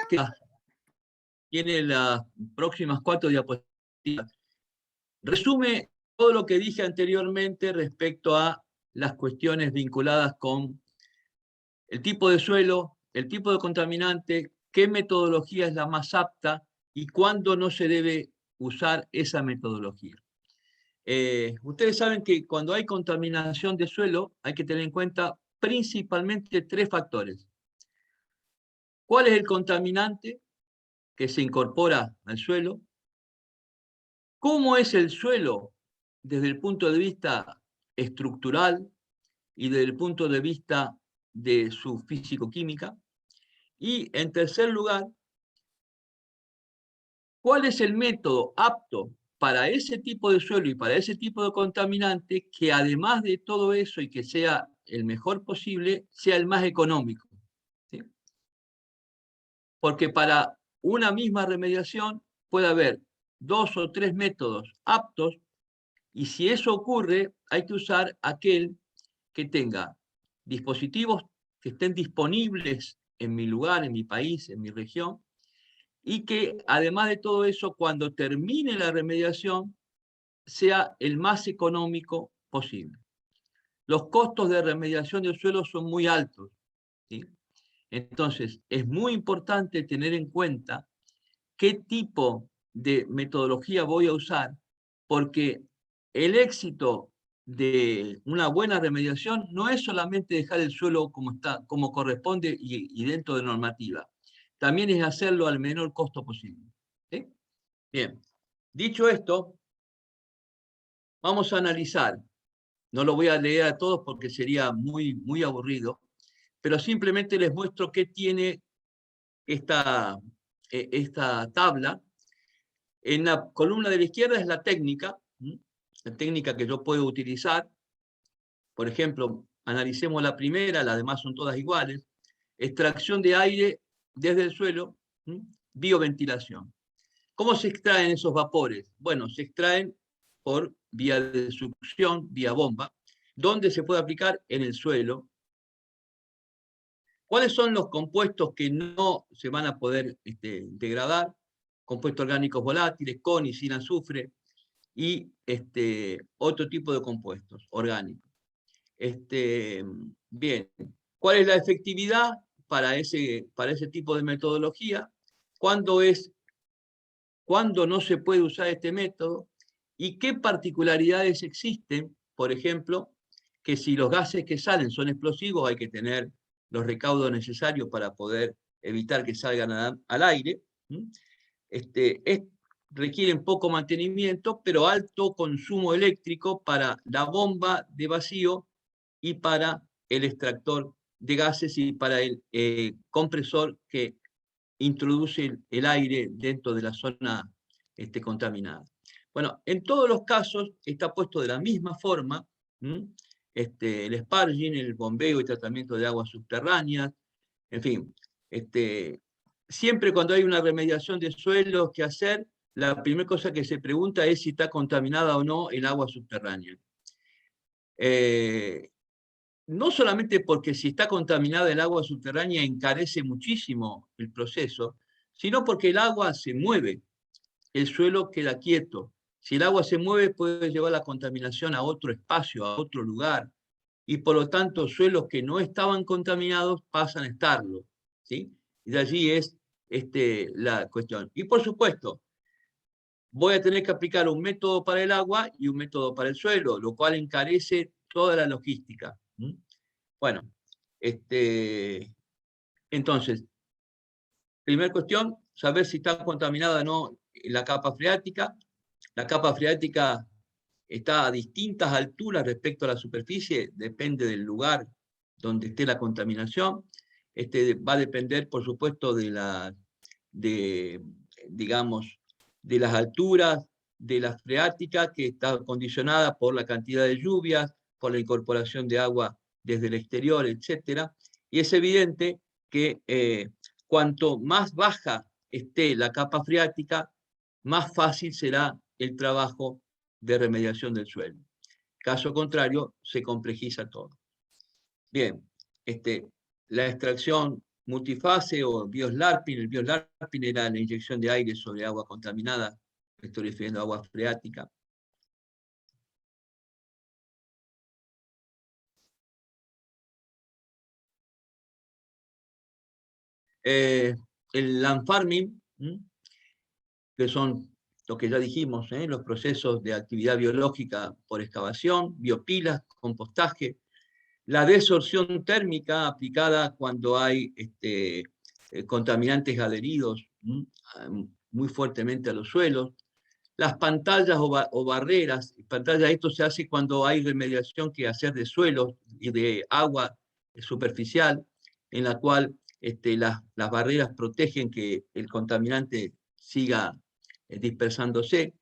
que tiene las próximas 4 diapositivas. Resume todo lo que dije anteriormente respecto a las cuestiones vinculadas con el tipo de suelo, el tipo de contaminante, qué metodología es la más apta y cuándo no se debe usar esa metodología. Ustedes saben que cuando hay contaminación de suelo hay que tener en cuenta principalmente 3 factores. ¿Cuál es el contaminante que se incorpora al suelo? ¿Cómo es el suelo desde el punto de vista estructural y desde el punto de vista de su físico-química? Y en tercer lugar, ¿cuál es el método apto para ese tipo de suelo y para ese tipo de contaminante que además de todo eso y que sea el mejor posible, sea el más económico? ¿Sí? Porque para una misma remediación puede haber 2 o 3 métodos aptos y si eso ocurre hay que usar aquel que tenga dispositivos que estén disponibles en mi lugar, en mi país, en mi región, y que además de todo eso, cuando termine la remediación, sea el más económico posible. Los costos de remediación del suelo son muy altos, ¿sí? Entonces, es muy importante tener en cuenta qué tipo de metodología voy a usar, porque el éxito de una buena remediación no es solamente dejar el suelo como está, como corresponde y dentro de normativa. También es hacerlo al menor costo posible. ¿Sí? Bien, dicho esto, vamos a analizar. No lo voy a leer a todos porque sería muy aburrido, pero simplemente les muestro qué tiene esta tabla. En la columna de la izquierda es la técnica que yo puedo utilizar. Por ejemplo, analicemos la primera, las demás son todas iguales. Extracción de aire desde el suelo, bioventilación. ¿Cómo se extraen esos vapores? Bueno, se extraen por vía de succión, vía bomba, donde se puede aplicar en el suelo. ¿Cuáles son los compuestos que no se van a poder degradar? Compuestos orgánicos volátiles, con y sin azufre, y otro tipo de compuestos orgánicos. Bien, ¿cuál es la efectividad para ese tipo de metodología? ¿Cuándo no se puede usar este método? ¿Y qué particularidades existen? Por ejemplo, que si los gases que salen son explosivos, hay que tener los recaudos necesarios para poder evitar que salgan al aire. Requieren poco mantenimiento, pero alto consumo eléctrico para la bomba de vacío y para el extractor de gases y para el compresor que introduce el aire dentro de la zona contaminada. Bueno, en todos los casos está puesto de la misma forma, el sparging, el bombeo y tratamiento de aguas subterráneas, en fin, siempre cuando hay una remediación de suelos que hacer, la primera cosa que se pregunta es si está contaminada o no el agua subterránea. No solamente porque si está contaminada el agua subterránea encarece muchísimo el proceso, sino porque el agua se mueve, el suelo queda quieto. Si el agua se mueve puede llevar la contaminación a otro espacio, a otro lugar, y por lo tanto suelos que no estaban contaminados pasan a estarlo, ¿sí? Y de allí es la cuestión. Y por supuesto, voy a tener que aplicar un método para el agua y un método para el suelo, lo cual encarece toda la logística. Bueno, entonces, primera cuestión, saber si está contaminada o no la capa freática. La capa freática está a distintas alturas respecto a la superficie, depende del lugar donde esté la contaminación. Va a depender, por supuesto, digamos, de las alturas de la freática, que está condicionada por la cantidad de lluvias, por la incorporación de agua desde el exterior, etc. Y es evidente que cuanto más baja esté la capa freática, más fácil será el trabajo de remediación del suelo. Caso contrario, se complejiza todo. Bien, la extracción multifase o bioslarping. El bioslarping era la inyección de aire sobre agua contaminada. Me estoy refiriendo a agua freática. El land farming, que son lo que ya dijimos, los procesos de actividad biológica por excavación, biopilas, compostaje, la desorción térmica aplicada cuando hay contaminantes adheridos muy fuertemente a los suelos, las pantallas o barreras. Pantallas, esto se hace cuando hay remediación que hacer de suelos y de agua superficial, en la cual las barreras protegen que el contaminante siga dispersándose.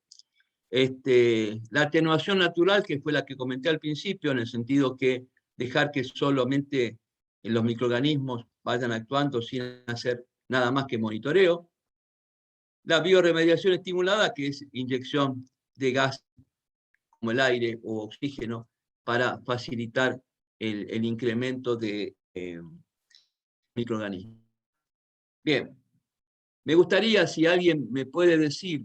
La atenuación natural, que fue la que comenté al principio, en el sentido que dejar que solamente los microorganismos vayan actuando sin hacer nada más que monitoreo. La bioremediación estimulada, que es inyección de gas como el aire o oxígeno para facilitar el incremento de microorganismos. Bien, me gustaría si alguien me puede decir,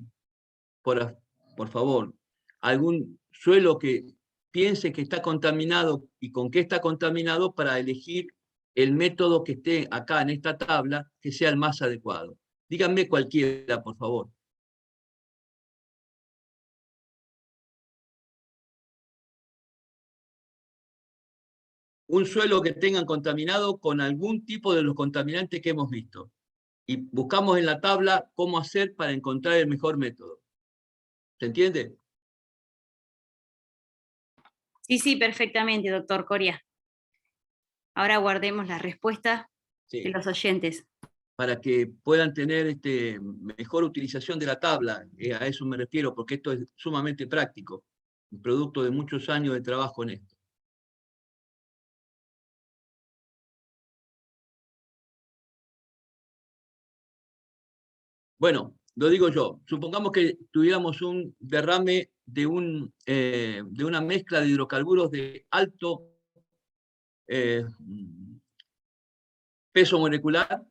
por favor, algún suelo que piense que está contaminado y con qué está contaminado para elegir el método que esté acá en esta tabla que sea el más adecuado. Díganme cualquiera, por favor. Un suelo que tengan contaminado con algún tipo de los contaminantes que hemos visto. Y buscamos en la tabla cómo hacer para encontrar el mejor método. ¿Se entiende? Sí, sí, perfectamente, doctor Coria. Ahora guardemos la respuesta de los oyentes. Para que puedan tener mejor utilización de la tabla, a eso me refiero, porque esto es sumamente práctico, un producto de muchos años de trabajo en esto. Bueno, lo digo yo, supongamos que tuviéramos un derrame de una mezcla de hidrocarburos de alto peso molecular,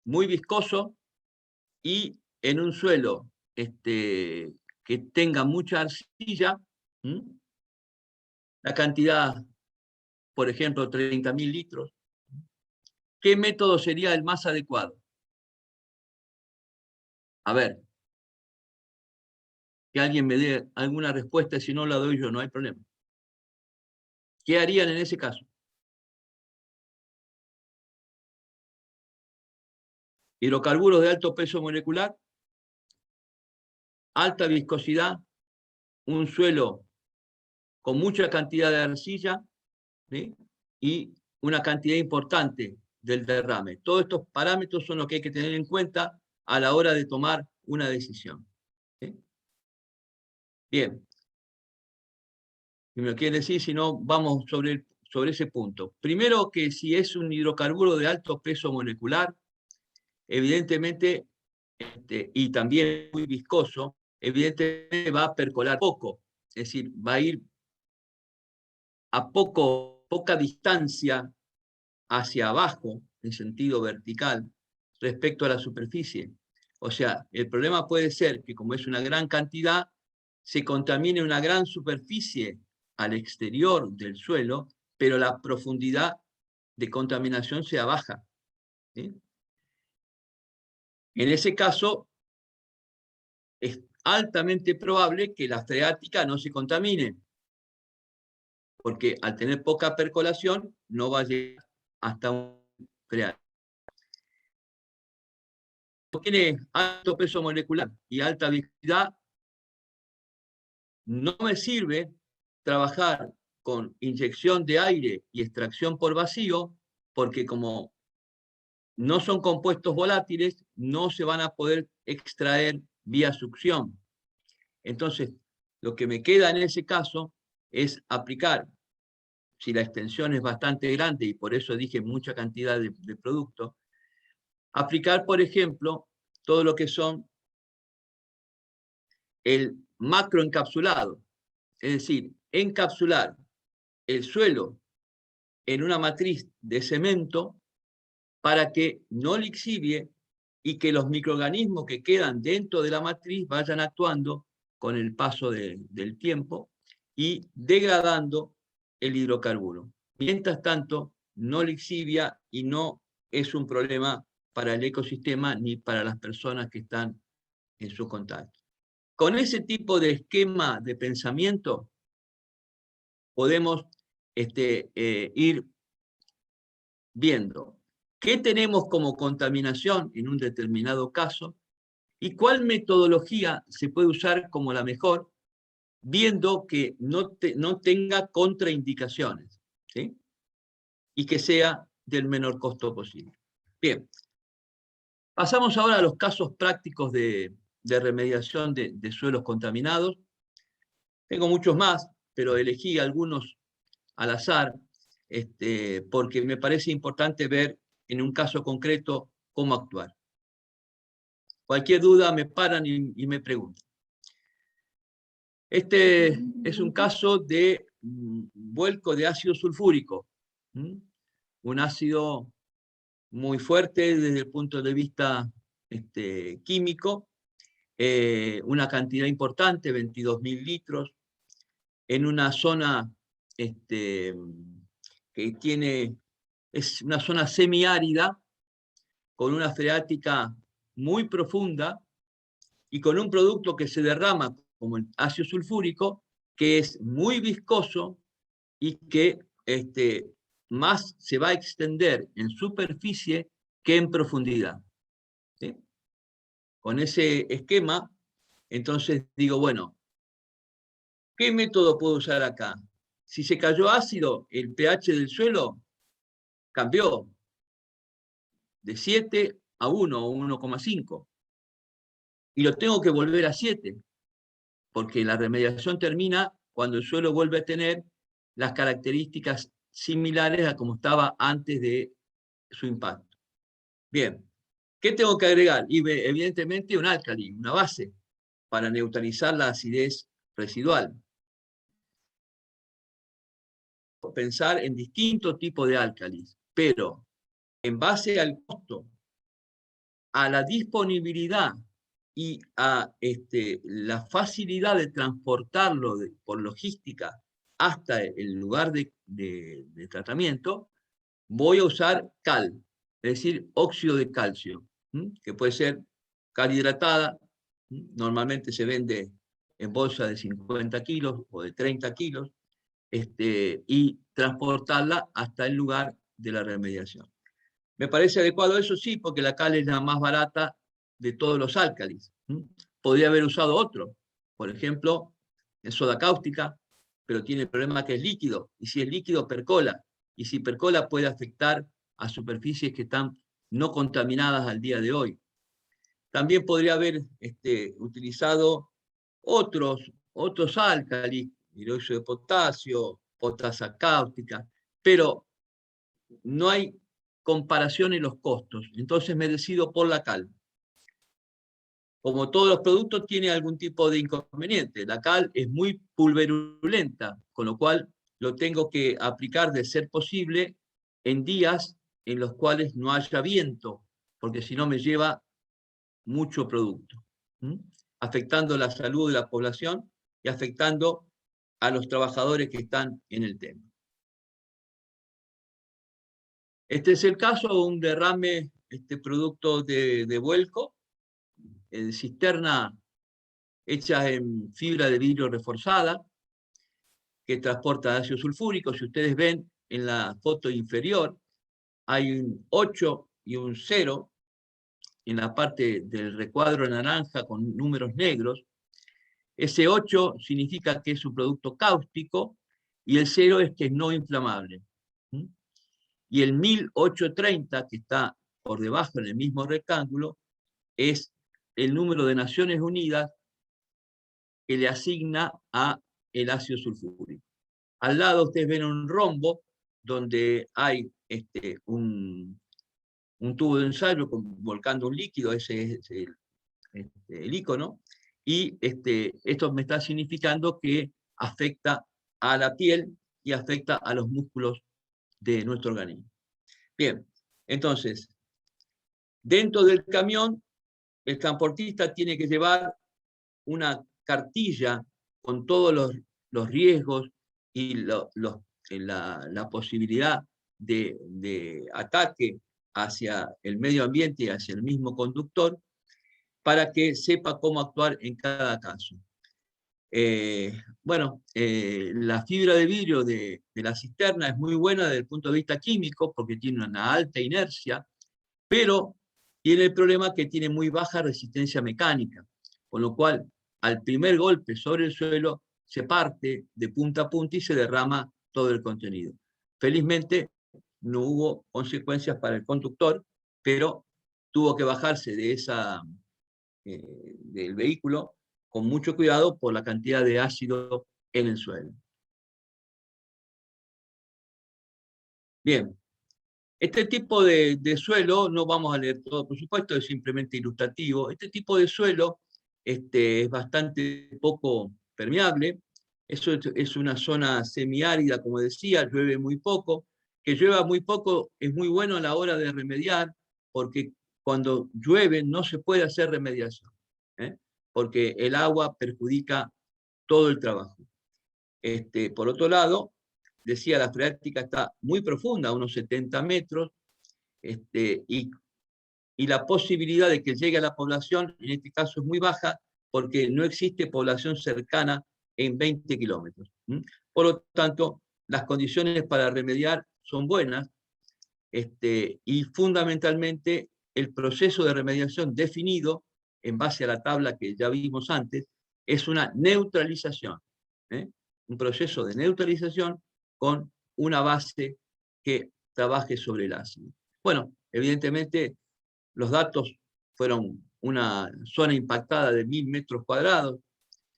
muy viscoso, y en un suelo que tenga mucha arcilla, la cantidad, por ejemplo, 30.000 litros, ¿qué método sería el más adecuado? A ver, que alguien me dé alguna respuesta, si no la doy yo, no hay problema. ¿Qué harían en ese caso? Hidrocarburos de alto peso molecular, alta viscosidad, un suelo con mucha cantidad de arcilla, ¿sí? Y una cantidad importante del derrame. Todos estos parámetros son los que hay que tener en cuenta a la hora de tomar una decisión. ¿Sí? Bien. Si me lo quieren decir, si no, vamos sobre ese punto. Primero, que si es un hidrocarburo de alto peso molecular, evidentemente, y también muy viscoso, evidentemente va a percolar poco, es decir, va a ir a poca distancia hacia abajo, en sentido vertical, respecto a la superficie. O sea, el problema puede ser que como es una gran cantidad, se contamine una gran superficie al exterior del suelo, pero la profundidad de contaminación sea baja. ¿Sí? En ese caso, es altamente probable que la freática no se contamine, porque al tener poca percolación no va a llegar hasta un freático. Tiene alto peso molecular y alta viscosidad, no me sirve trabajar con inyección de aire y extracción por vacío, porque como no son compuestos volátiles, no se van a poder extraer vía succión. Entonces, lo que me queda en ese caso es aplicar, si la extensión es bastante grande, y por eso dije mucha cantidad de producto, aplicar, por ejemplo, todo lo que son el macroencapsulado, es decir, encapsular el suelo en una matriz de cemento para que no lixivie y que los microorganismos que quedan dentro de la matriz vayan actuando con el paso del tiempo y degradando el hidrocarburo. Mientras tanto, no lixivia y no es un problema para el ecosistema ni para las personas que están en su contacto. Con ese tipo de esquema de pensamiento podemos ir viendo qué tenemos como contaminación en un determinado caso y cuál metodología se puede usar como la mejor, viendo que no tenga contraindicaciones, ¿sí? Y que sea del menor costo posible. Bien, pasamos ahora a los casos prácticos de remediación de suelos contaminados. Tengo muchos más, pero elegí algunos al azar, porque me parece importante ver en un caso concreto cómo actuar. Cualquier duda me paran y me preguntan. Este es un caso de vuelco de ácido sulfúrico, un ácido muy fuerte desde el punto de vista químico, una cantidad importante, 22.000 litros, en una zona que es una zona semiárida, con una freática muy profunda y con un producto que se derrama como el ácido sulfúrico, que es muy viscoso y que más se va a extender en superficie que en profundidad. ¿Sí? Con ese esquema, entonces digo, bueno, ¿qué método puedo usar acá? Si se cayó ácido, el pH del suelo cambió de 7 a 1 o 1,5. Y lo tengo que volver a 7, porque la remediación termina cuando el suelo vuelve a tener las características similares a como estaba antes de su impacto. Bien, ¿qué tengo que agregar? Y evidentemente un álcali, una base, para neutralizar la acidez residual. Pensar en distintos tipos de álcalis, pero en base al costo, a la disponibilidad y a la facilidad de transportarlo por logística hasta el lugar de tratamiento, voy a usar cal, es decir, óxido de calcio, que puede ser cal hidratada, normalmente se vende en bolsa de 50 kilos o de 30 kilos, y transportarla hasta el lugar de la remediación. Me parece adecuado eso, sí, porque la cal es la más barata de todos los álcalis. Podría haber usado otro, por ejemplo, en soda cáustica, pero tiene el problema que es líquido, y si es líquido percola, y si percola puede afectar a superficies que están no contaminadas al día de hoy. También podría haber utilizado otros álcalis, hidróxido de potasio, potasa cáustica, pero no hay comparación en los costos, entonces me decido por la cal. Como todos los productos tiene algún tipo de inconveniente, la cal es muy pulverulenta, con lo cual lo tengo que aplicar de ser posible en días en los cuales no haya viento, porque si no me lleva mucho producto, afectando la salud de la población y afectando a los trabajadores que están en el tema. Este es el caso de un derrame producto de vuelco, en cisterna hecha en fibra de vidrio reforzada, que transporta ácido sulfúrico. Si ustedes ven en la foto inferior, hay un 8 y un 0 en la parte del recuadro naranja con números negros. Ese 8 significa que es un producto cáustico y el 0 es que es no inflamable. Y el 1830, que está por debajo en el mismo rectángulo, es el número de Naciones Unidas que le asigna a el ácido sulfúrico. Al lado ustedes ven un rombo donde hay un tubo de ensayo volcando un líquido, ese es el icono, y esto me está significando que afecta a la piel y afecta a los músculos de nuestro organismo. Bien, Entonces, dentro del camión, el transportista tiene que llevar una cartilla con todos los riesgos y la posibilidad de ataque hacia el medio ambiente y hacia el mismo conductor, para que sepa cómo actuar en cada caso. La fibra de vidrio de la cisterna es muy buena desde el punto de vista químico, porque tiene una alta inercia, pero tiene el problema que tiene muy baja resistencia mecánica, con lo cual al primer golpe sobre el suelo se parte de punta a punta y se derrama todo el contenido. Felizmente no hubo consecuencias para el conductor, pero tuvo que bajarse del vehículo con mucho cuidado por la cantidad de ácido en el suelo. Bien, este tipo de suelo, no vamos a leer todo por supuesto, es simplemente ilustrativo. Este tipo de suelo es bastante poco permeable. Eso es una zona semiárida, como decía, llueve muy poco. Que llueva muy poco es muy bueno a la hora de remediar, porque cuando llueve no se puede hacer remediación, porque el agua perjudica todo el trabajo. Por otro lado, decía, la freática está muy profunda, unos 70 metros, y la posibilidad de que llegue a la población, en este caso, es muy baja, porque no existe población cercana en 20 kilómetros. Por lo tanto, las condiciones para remediar son buenas, y fundamentalmente el proceso de remediación definido, en base a la tabla que ya vimos antes, es una neutralización. Un proceso de neutralización con una base que trabaje sobre el ácido. Bueno, evidentemente los datos fueron una zona impactada de 1000 metros cuadrados.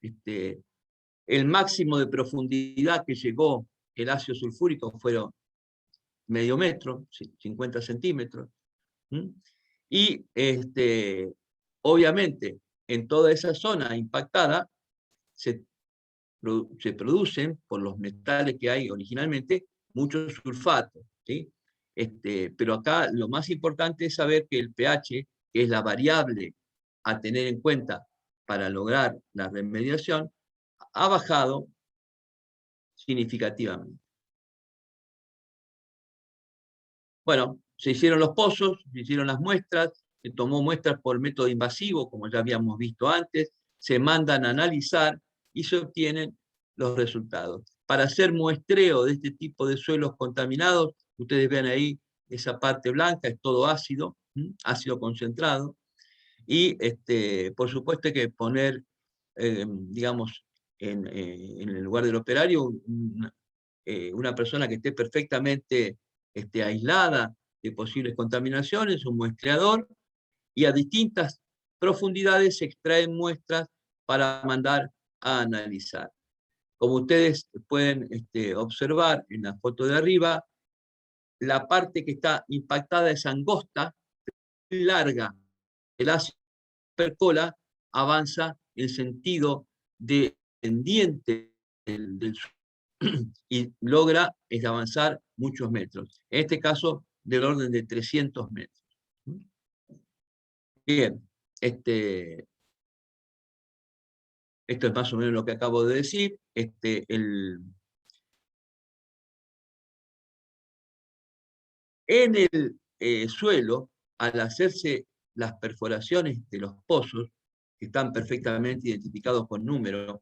El máximo de profundidad que llegó el ácido sulfúrico fueron medio metro, 50 centímetros. Y obviamente en toda esa zona impactada se producen, por los metales que hay originalmente, muchos sulfatos, ¿sí? Pero acá lo más importante es saber que el pH, que es la variable a tener en cuenta para lograr la remediación, ha bajado significativamente. Bueno, se hicieron los pozos, se hicieron las muestras, se tomó muestras por método invasivo, como ya habíamos visto antes, se mandan a analizar y se obtienen los resultados. Para hacer muestreo de este tipo de suelos contaminados, ustedes ven ahí esa parte blanca, es todo ácido, ácido concentrado, y por supuesto hay que poner, digamos, en el lugar del operario, una persona que esté perfectamente aislada de posibles contaminaciones, un muestreador, y a distintas profundidades se extraen muestras para mandar a analizar. Como ustedes pueden observar en la foto de arriba, la parte que está impactada es angosta, larga. El ácido percola, avanza en sentido descendiente del suelo y logra avanzar muchos metros. En este caso, del orden de 300 metros. Bien, esto es más o menos lo que acabo de decir. En el suelo, al hacerse las perforaciones de los pozos, que están perfectamente identificados con números,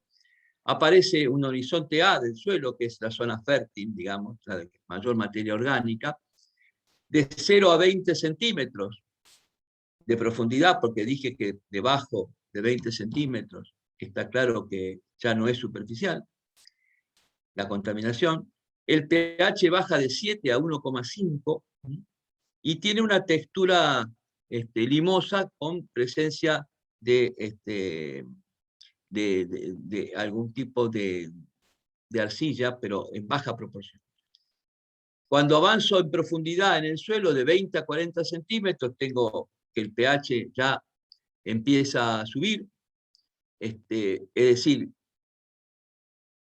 aparece un horizonte A del suelo, que es la zona fértil, digamos, la de mayor materia orgánica, de 0 a 20 centímetros de profundidad, porque dije que debajo de 20 centímetros está claro que ya no es superficial la contaminación. El pH baja de 7 a 1,5 y tiene una textura limosa con presencia de algún tipo de arcilla, pero en baja proporción. Cuando avanzo en profundidad en el suelo de 20 a 40 centímetros, tengo que el pH ya empieza a subir, es decir,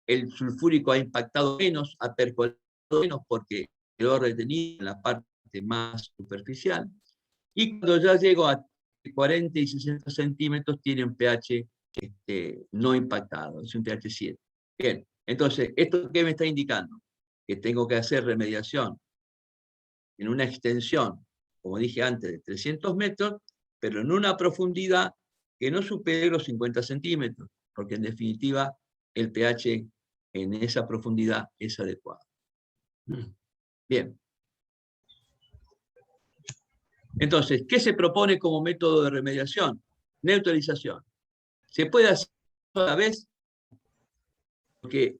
el sulfúrico ha impactado menos, ha percolado menos porque quedó retenido en la parte más superficial, y cuando ya llego a 40 y 60 centímetros tiene un pH no impactado, es un pH 7. Bien, entonces, ¿esto qué me está indicando? Que tengo que hacer remediación en una extensión, como dije antes, de 300 metros, pero en una profundidad que no supere los 50 centímetros, porque en definitiva el pH en esa profundidad es adecuado. Bien. Entonces, ¿qué se propone como método de remediación? Neutralización. Se puede hacer a la vez porque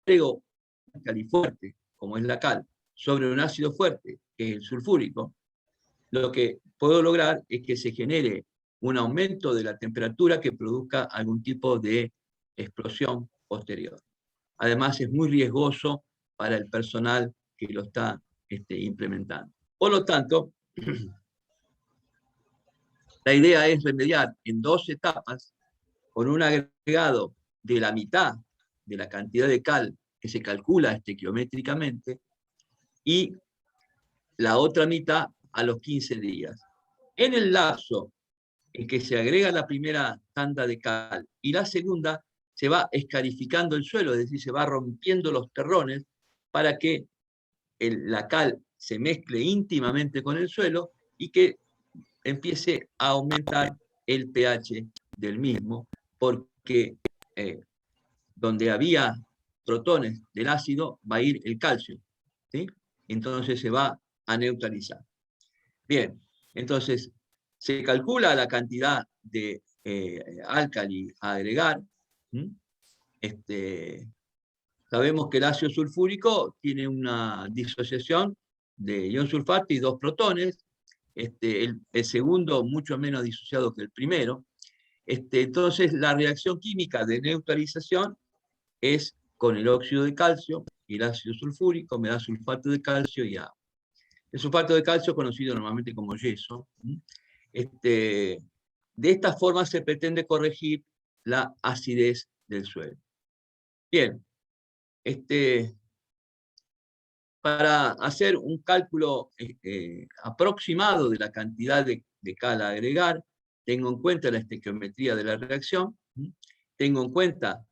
agrego un álcali fuerte, como es la cal, sobre un ácido fuerte, que es el sulfúrico. Lo que puedo lograr es que se genere un aumento de la temperatura que produzca algún tipo de explosión posterior. Además, es muy riesgoso para el personal que lo está implementando. Por lo tanto, la idea es remediar en 2 etapas con un agregado de la mitad de la cantidad de cal que se calcula estequiométricamente y la otra mitad a los 15 días. En el lapso en que se agrega la primera tanda de cal y la segunda, se va escarificando el suelo, es decir, se va rompiendo los terrones para que la cal se mezcle íntimamente con el suelo y que empiece a aumentar el pH del mismo, porque donde había protones del ácido va a ir el calcio, ¿sí? Entonces se va a neutralizar. Bien, entonces se calcula la cantidad de álcali a agregar. Sabemos que el ácido sulfúrico tiene una disociación de ion sulfato y 2 protones. El segundo mucho menos disociado que el primero. Entonces, la reacción química de neutralización es con el óxido de calcio y el ácido sulfúrico, me da sulfato de calcio y agua. El sulfato de calcio, conocido normalmente como yeso. De esta forma se pretende corregir la acidez del suelo. Bien, para hacer un cálculo aproximado de la cantidad de cal a agregar, tengo en cuenta la estequiometría de la reacción, tengo en cuenta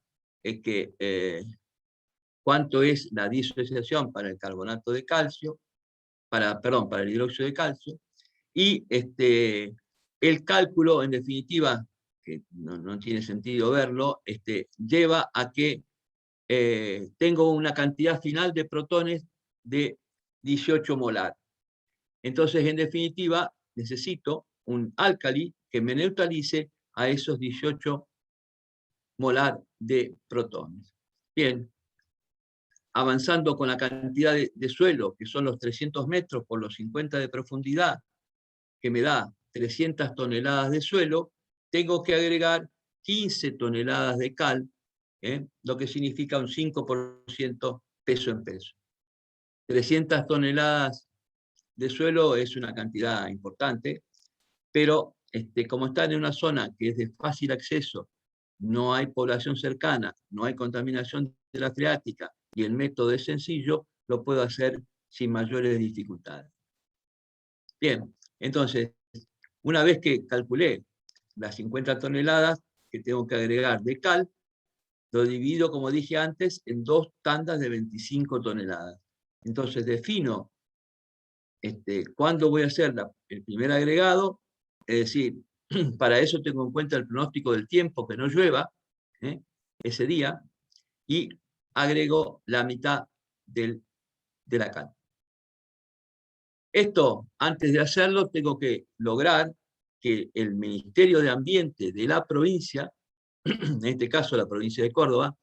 cuánto es la disociación para el carbonato de calcio, para el hidróxido de calcio, y el cálculo, en definitiva, que no tiene sentido verlo, lleva a que tengo una cantidad final de protones de 18 molar. Entonces, en definitiva, necesito un álcali que me neutralice a esos 18 molar de protones. Bien, avanzando con la cantidad de suelo, que son los 300 metros por los 50 de profundidad, que me da 300 toneladas de suelo, tengo que agregar 15 toneladas de cal, lo que significa un 5% peso en peso. 300 toneladas de suelo es una cantidad importante, pero como están en una zona que es de fácil acceso, no hay población cercana, no hay contaminación de la freática y el método es sencillo, lo puedo hacer sin mayores dificultades. Bien, entonces, una vez que calculé las 50 toneladas que tengo que agregar de cal, lo divido, como dije antes, en 2 tandas de 25 toneladas. Entonces defino cuándo voy a hacer el primer agregado, es decir, para eso tengo en cuenta el pronóstico del tiempo, que no llueva ese día, y agrego la mitad de la cal. Esto, antes de hacerlo, tengo que lograr que el Ministerio de Ambiente de la provincia, en este caso la provincia de Córdoba,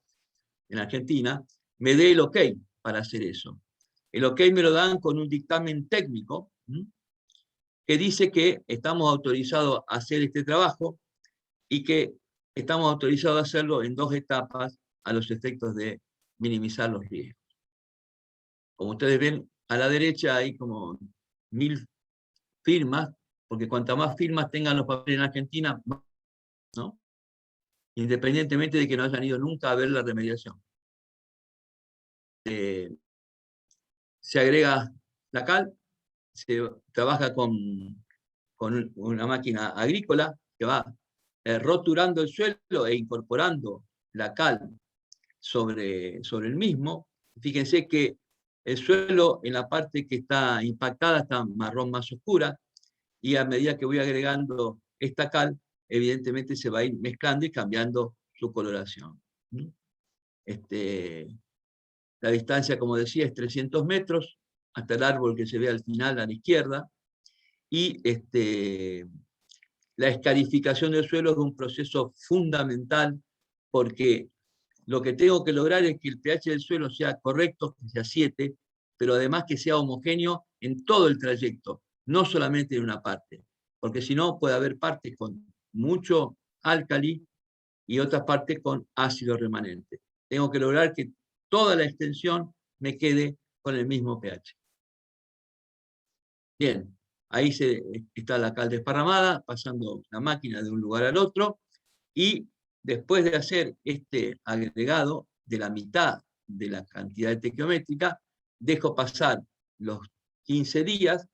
en Argentina, me dé el ok para hacer eso. El ok me lo dan con un dictamen técnico que dice que estamos autorizados a hacer este trabajo y que estamos autorizados a hacerlo en 2 etapas a los efectos de minimizar los riesgos. Como ustedes ven, a la derecha hay como 1000 firmas, porque cuantas más firmas tengan los papeles en Argentina, ¿no? Independientemente de que no hayan ido nunca a ver la remediación. Se agrega la cal, se trabaja con una máquina agrícola que va roturando el suelo e incorporando la cal sobre el mismo. Fíjense que el suelo en la parte que está impactada está marrón más oscura, y a medida que voy agregando esta cal, evidentemente se va a ir mezclando y cambiando su coloración. La distancia, como decía, es 300 metros hasta el árbol que se ve al final a la izquierda, y la escarificación del suelo es un proceso fundamental, porque lo que tengo que lograr es que el pH del suelo sea correcto, que sea 7, pero además que sea homogéneo en todo el trayecto, no solamente en una parte, porque si no puede haber partes con mucho álcali y otras partes con ácido remanente. Tengo que lograr que toda la extensión me quede con el mismo pH. Bien, ahí está la cal desparramada, pasando la máquina de un lugar al otro, y después de hacer este agregado de la mitad de la cantidad estequiométrica, dejo pasar los 15 días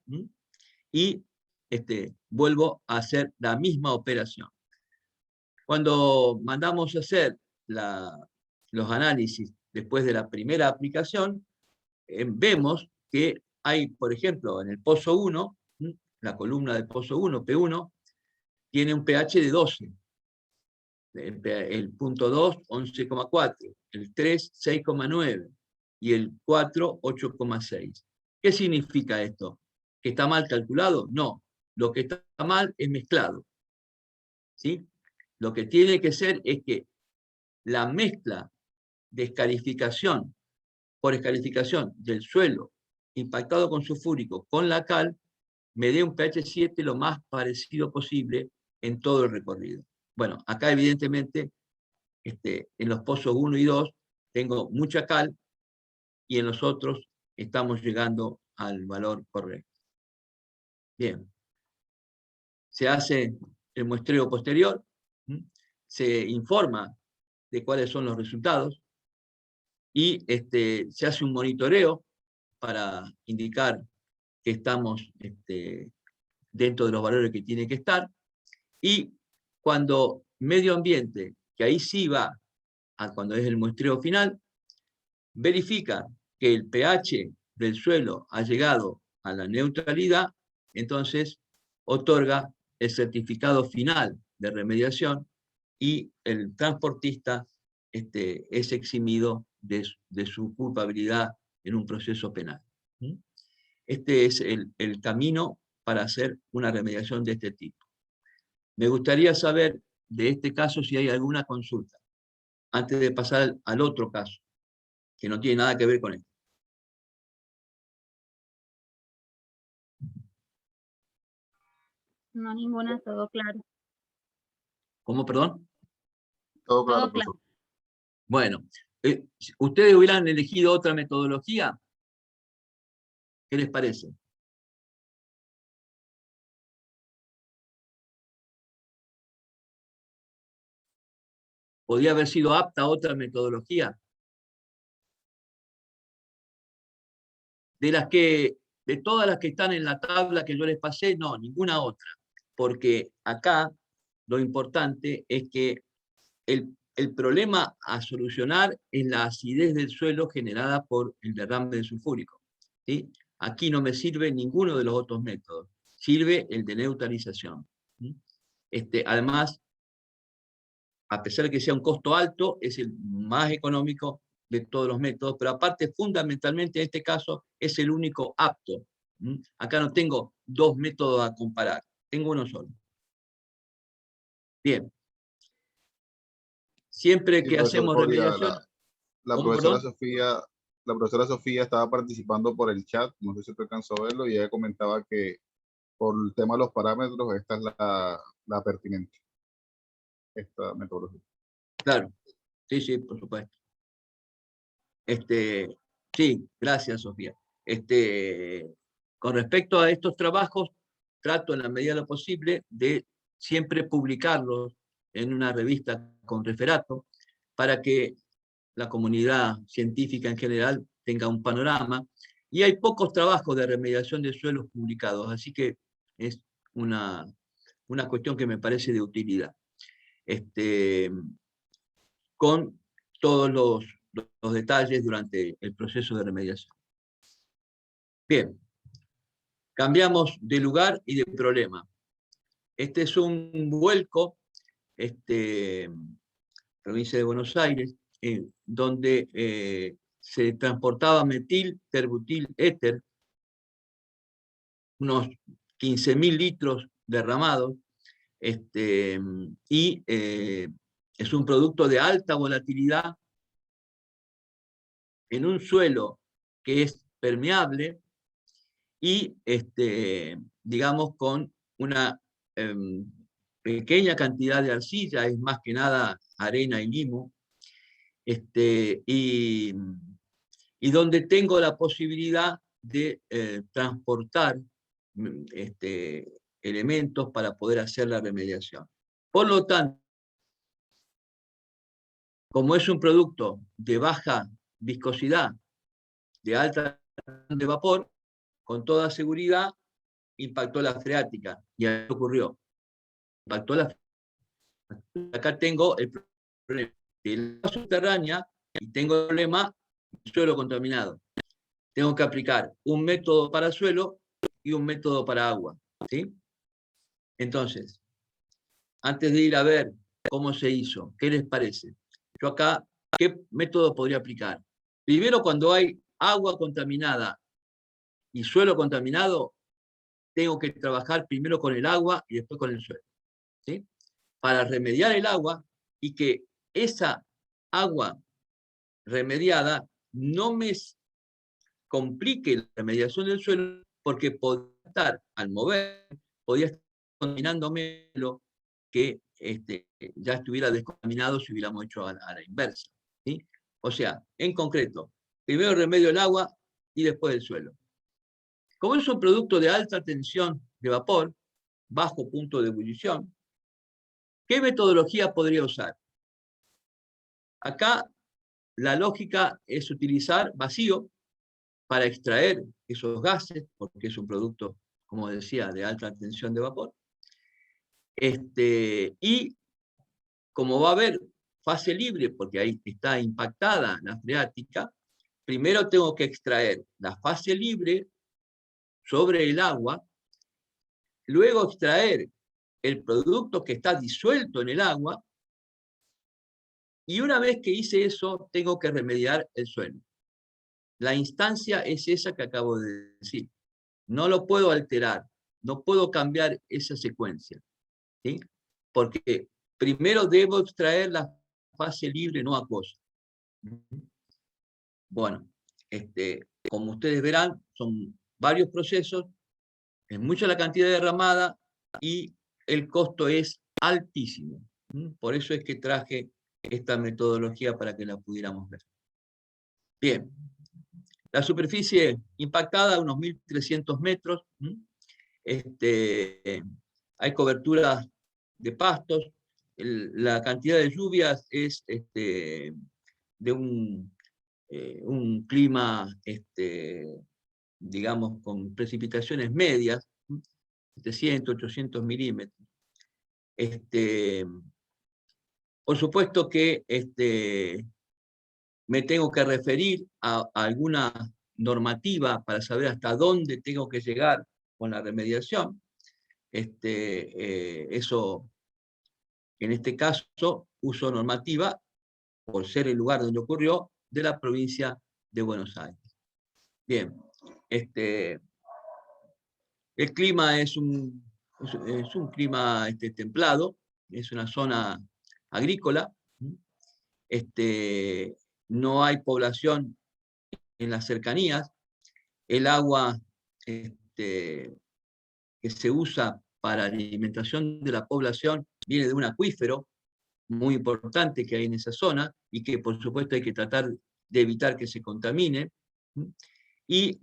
y vuelvo a hacer la misma operación. Cuando mandamos a hacer los análisis después de la primera aplicación, vemos que hay, por ejemplo, en el pozo 1, la columna del pozo 1, P1, tiene un pH de 12. El punto 2, 11,4. El 3, 6,9. Y el 4, 8,6. ¿Qué significa esto? ¿Que está mal calculado? No. Lo que está mal es mezclado. ¿Sí? Lo que tiene que ser es que la mezcla de escarificación por escarificación del suelo impactado con sulfúrico con la cal me dé un pH 7 lo más parecido posible en todo el recorrido. Bueno, acá evidentemente en los pozos 1 y 2 tengo mucha cal, y en los otros estamos llegando al valor correcto. Bien. Se hace el muestreo posterior, se informa de cuáles son los resultados, y se hace un monitoreo para indicar que estamos dentro de los valores que tiene que estar, y cuando medio ambiente, que ahí sí va cuando es el muestreo final, verifica que el pH del suelo ha llegado a la neutralidad, entonces otorga el certificado final de remediación, y el transportista es eximido de su culpabilidad en un proceso penal. Este es el camino para hacer una remediación de este tipo. Me gustaría saber de este caso si hay alguna consulta, antes de pasar al otro caso, que no tiene nada que ver con esto. No, ninguna, todo claro. ¿Cómo, perdón? Todo claro, Todo claro. Bueno, ¿ustedes hubieran elegido otra metodología? ¿Qué les parece? ¿Podría haber sido apta otra metodología? De todas las que están en la tabla que yo les pasé, no, ninguna otra. Porque acá lo importante es que el problema a solucionar es la acidez del suelo generada por el derrame de sulfúrico. ¿Sí? Aquí no me sirve ninguno de los otros métodos. Sirve el de neutralización. Además, a pesar de que sea un costo alto, es el más económico de todos los métodos, pero aparte, fundamentalmente en este caso, es el único apto. Acá no tengo dos métodos a comparar, tengo uno solo. Bien. Siempre que hacemos remediación... La profesora Sofía estaba participando por el chat, no sé si te alcanzó a verlo, y ella comentaba que por el tema de los parámetros, esta es la pertinente, esta metodología. Claro, sí, por supuesto. Sí, gracias, Sofía. Con respecto a estos trabajos, trato en la medida de lo posible de siempre publicarlos en una revista con referato, para que la comunidad científica en general tenga un panorama, Y hay pocos trabajos de remediación de suelos publicados, así que es una cuestión que me parece de utilidad. Con todos los detalles durante el proceso de remediación. Bien, cambiamos de lugar y de problema. Este es un vuelco, provincia de Buenos Aires, donde se transportaba metil, terbutil, éter, unos 15.000 litros derramados, y es un producto de alta volatilidad en un suelo que es permeable y, digamos, con una pequeña cantidad de arcilla, es más que nada arena y limo, y donde tengo la posibilidad de transportar elementos para poder hacer la remediación. Por lo tanto, como es un producto de baja viscosidad, de alta de vapor, con toda seguridad impactó la freática. Y ahí ocurrió. Impactó la freática. Acá tengo el problema de la subterránea y tengo el problema del suelo contaminado. Tengo que aplicar un método para suelo y un método para agua, ¿sí? Entonces, antes de ir a ver cómo se hizo, ¿qué les parece? Yo acá, ¿qué método podría aplicar? Primero, cuando hay agua contaminada y suelo contaminado, tengo que trabajar primero con el agua y después con el suelo, ¿sí? Para remediar el agua y que esa agua remediada no me complique la remediación del suelo, porque podría estar, al mover, podría estar contaminándome lo que ya estuviera descontaminado si hubiéramos hecho a la inversa, ¿sí? O sea, en concreto, primero remedio el agua y después el suelo. Como es un producto de alta tensión de vapor, bajo punto de ebullición, ¿qué metodología podría usar? Acá la lógica es utilizar vacío para extraer esos gases, porque es un producto, como decía, de alta tensión de vapor. Y como va a haber fase libre, porque ahí está impactada la freática, primero tengo que extraer la fase libre sobre el agua, luego extraer el producto que está disuelto en el agua, y una vez que hice eso, tengo que remediar el suelo. La instancia es esa que acabo de decir. No lo puedo alterar, no puedo cambiar esa secuencia, ¿sí? Porque primero debo extraer la fase libre no acuosa. Bueno, como ustedes verán, son varios procesos, es mucha la cantidad derramada y el costo es altísimo. Por eso es que traje esta metodología para que la pudiéramos ver. Bien, la superficie impactada, unos 1.300 metros. Hay cobertura de pastos. La cantidad de lluvias es de un clima, digamos, con precipitaciones medias, 700, 800 milímetros. Por supuesto que me tengo que referir a alguna normativa para saber hasta dónde tengo que llegar con la remediación. Eso, en este caso, uso normativa, por ser el lugar donde ocurrió, de la provincia de Buenos Aires. Bien, el clima es un clima templado, es una zona agrícola, no hay población en las cercanías, el agua que se usa para la alimentación de la población viene de un acuífero muy importante que hay en esa zona y que por supuesto hay que tratar de evitar que se contamine. Y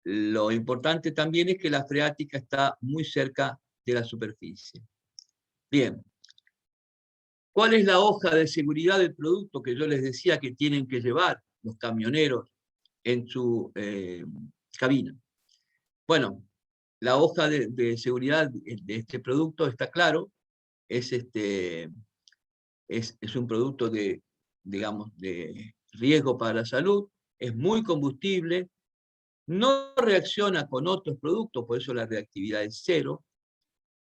lo importante también es que la freática está muy cerca de la superficie. Bien. ¿Cuál es la hoja de seguridad del producto que yo les decía que tienen que llevar los camioneros en su cabina. Bueno, la hoja de seguridad de este producto está claro, es un producto digamos, de riesgo para la salud, es muy combustible, no reacciona con otros productos, por eso la reactividad es 0,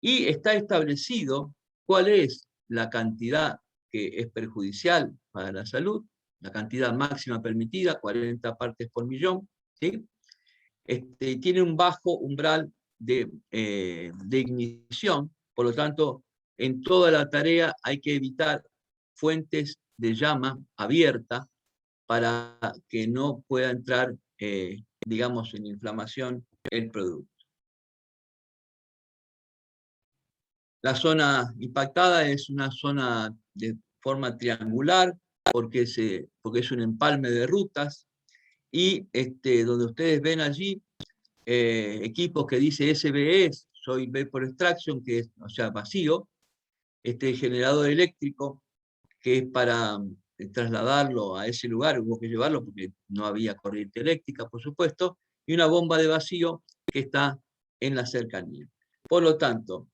y está establecido cuál es la cantidad que es perjudicial para la salud, la cantidad máxima permitida, 40 partes por millón, ¿sí? Tiene un bajo umbral de ignición, por lo tanto, en toda la tarea hay que evitar fuentes de llama abierta para que no pueda entrar, digamos, en inflamación el producto. La zona impactada es una zona de forma triangular porque es un empalme de rutas y donde ustedes ven allí equipos que dice SVE, soy Vapor Extraction, que es, o sea, vacío, generador eléctrico, que es para trasladarlo a ese lugar, hubo que llevarlo porque no había corriente eléctrica, por supuesto, y una bomba de vacío que está en la cercanía. Por lo tanto,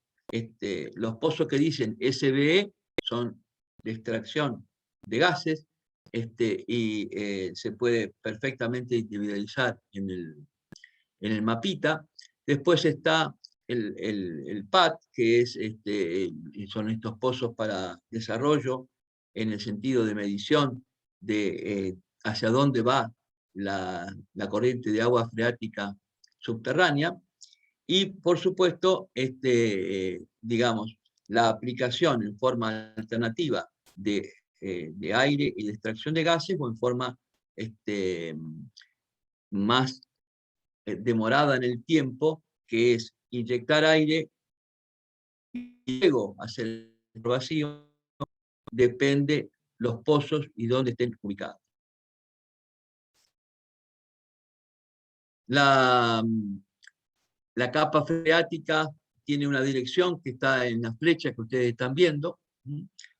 los pozos que dicen SVE son de extracción de gases, y se puede perfectamente individualizar en el mapita. Después está el PAT, que son estos pozos para desarrollo en el sentido de medición de hacia dónde va la corriente de agua freática subterránea. Y, por supuesto, digamos, la aplicación en forma alternativa de aire y de extracción de gases o en forma más demorada en el tiempo, que es inyectar aire y luego hacer el vacío, depende los pozos y dónde estén ubicados. La capa freática tiene una dirección que está en la flecha que ustedes están viendo,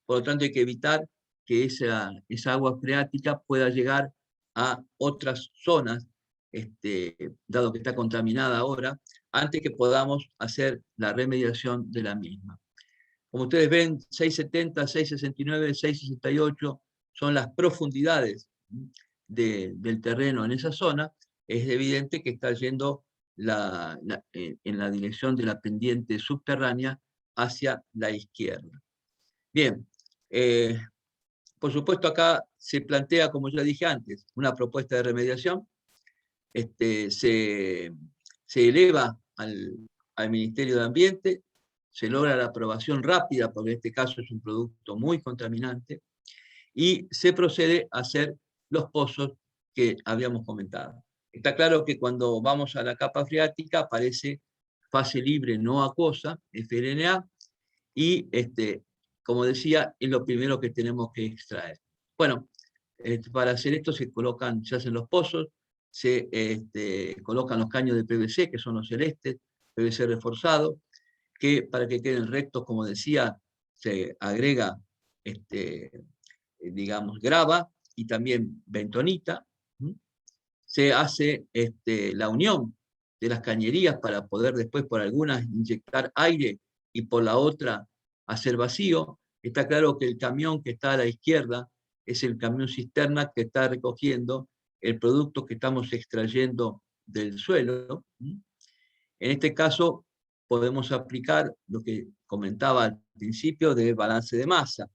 por lo tanto hay que evitar que esa agua freática pueda llegar a otras zonas, dado que está contaminada ahora, antes que podamos hacer la remediación de la misma. Como ustedes ven, 670, 669, 668 son las profundidades del terreno en esa zona. Es evidente que está yendo en la dirección de la pendiente subterránea hacia la izquierda. Bien, por supuesto acá se plantea, como ya dije antes, una propuesta de remediación. Se eleva al Ministerio de Ambiente, se logra la aprobación rápida, porque en este caso es un producto muy contaminante, y se procede a hacer los pozos que habíamos comentado. Está claro que cuando vamos a la capa freática aparece fase libre no acuosa, FRNA, y como decía, es lo primero que tenemos que extraer. Bueno, para hacer esto se hacen los pozos, se colocan los caños de PVC, que son los celestes, PVC reforzado, que para que queden rectos, como decía, se agrega, digamos, grava y también bentonita. Se hace la unión de las cañerías para poder después por algunas inyectar aire y por la otra hacer vacío. Está claro que el camión que está a la izquierda es el camión cisterna que está recogiendo el producto que estamos extrayendo del suelo. En este caso podemos aplicar lo que comentaba al principio de balance de masa.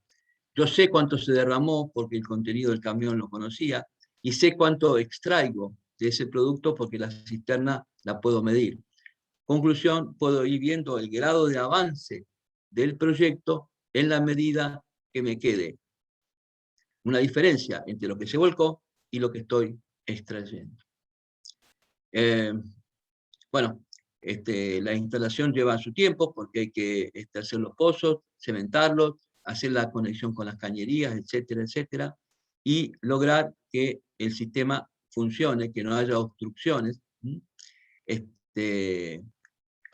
Yo sé cuánto se derramó porque el contenido del camión lo conocía y sé cuánto extraigo de ese producto porque la cisterna la puedo medir. Conclusión, puedo ir viendo el grado de avance del proyecto en la medida que me quede una diferencia entre lo que se volcó y lo que estoy extrayendo. Bueno, la instalación lleva su tiempo porque hay que hacer los pozos, cementarlos, hacer la conexión con las cañerías, etcétera, etcétera, y lograr que el sistema funcione, que no haya obstrucciones.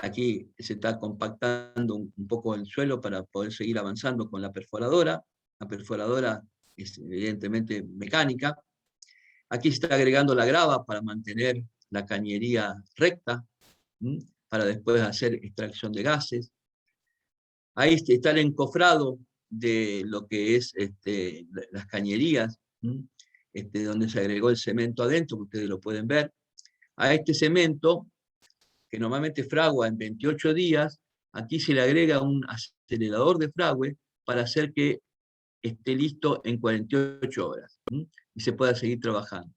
Aquí se está compactando un poco el suelo para poder seguir avanzando con la perforadora. La perforadora es evidentemente mecánica. Aquí se está agregando la grava para mantener la cañería recta, para después hacer extracción de gases. Ahí está el encofrado de lo que es las cañerías, donde se agregó el cemento adentro, que ustedes lo pueden ver. A este cemento, que normalmente fragua en 28 días, aquí se le agrega un acelerador de fragüe para hacer que esté listo en 48 horas y se pueda seguir trabajando.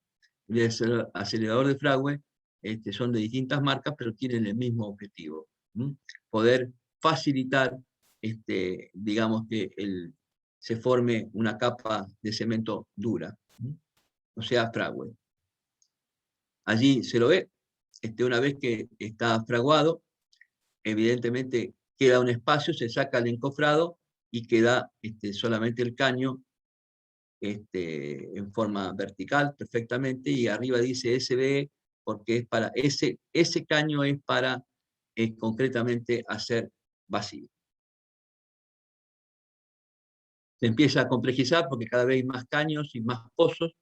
El acelerador de fragüe son de distintas marcas, pero tienen el mismo objetivo, poder facilitar, digamos, que se forme una capa de cemento dura, o sea, fragüe. Allí se lo ve, una vez que está fraguado, evidentemente queda un espacio, se saca el encofrado y queda solamente el caño en forma vertical perfectamente, y arriba dice SBE, porque es para ese caño es para concretamente hacer vacío. Se empieza a complejizar porque cada vez hay más caños y más pozos.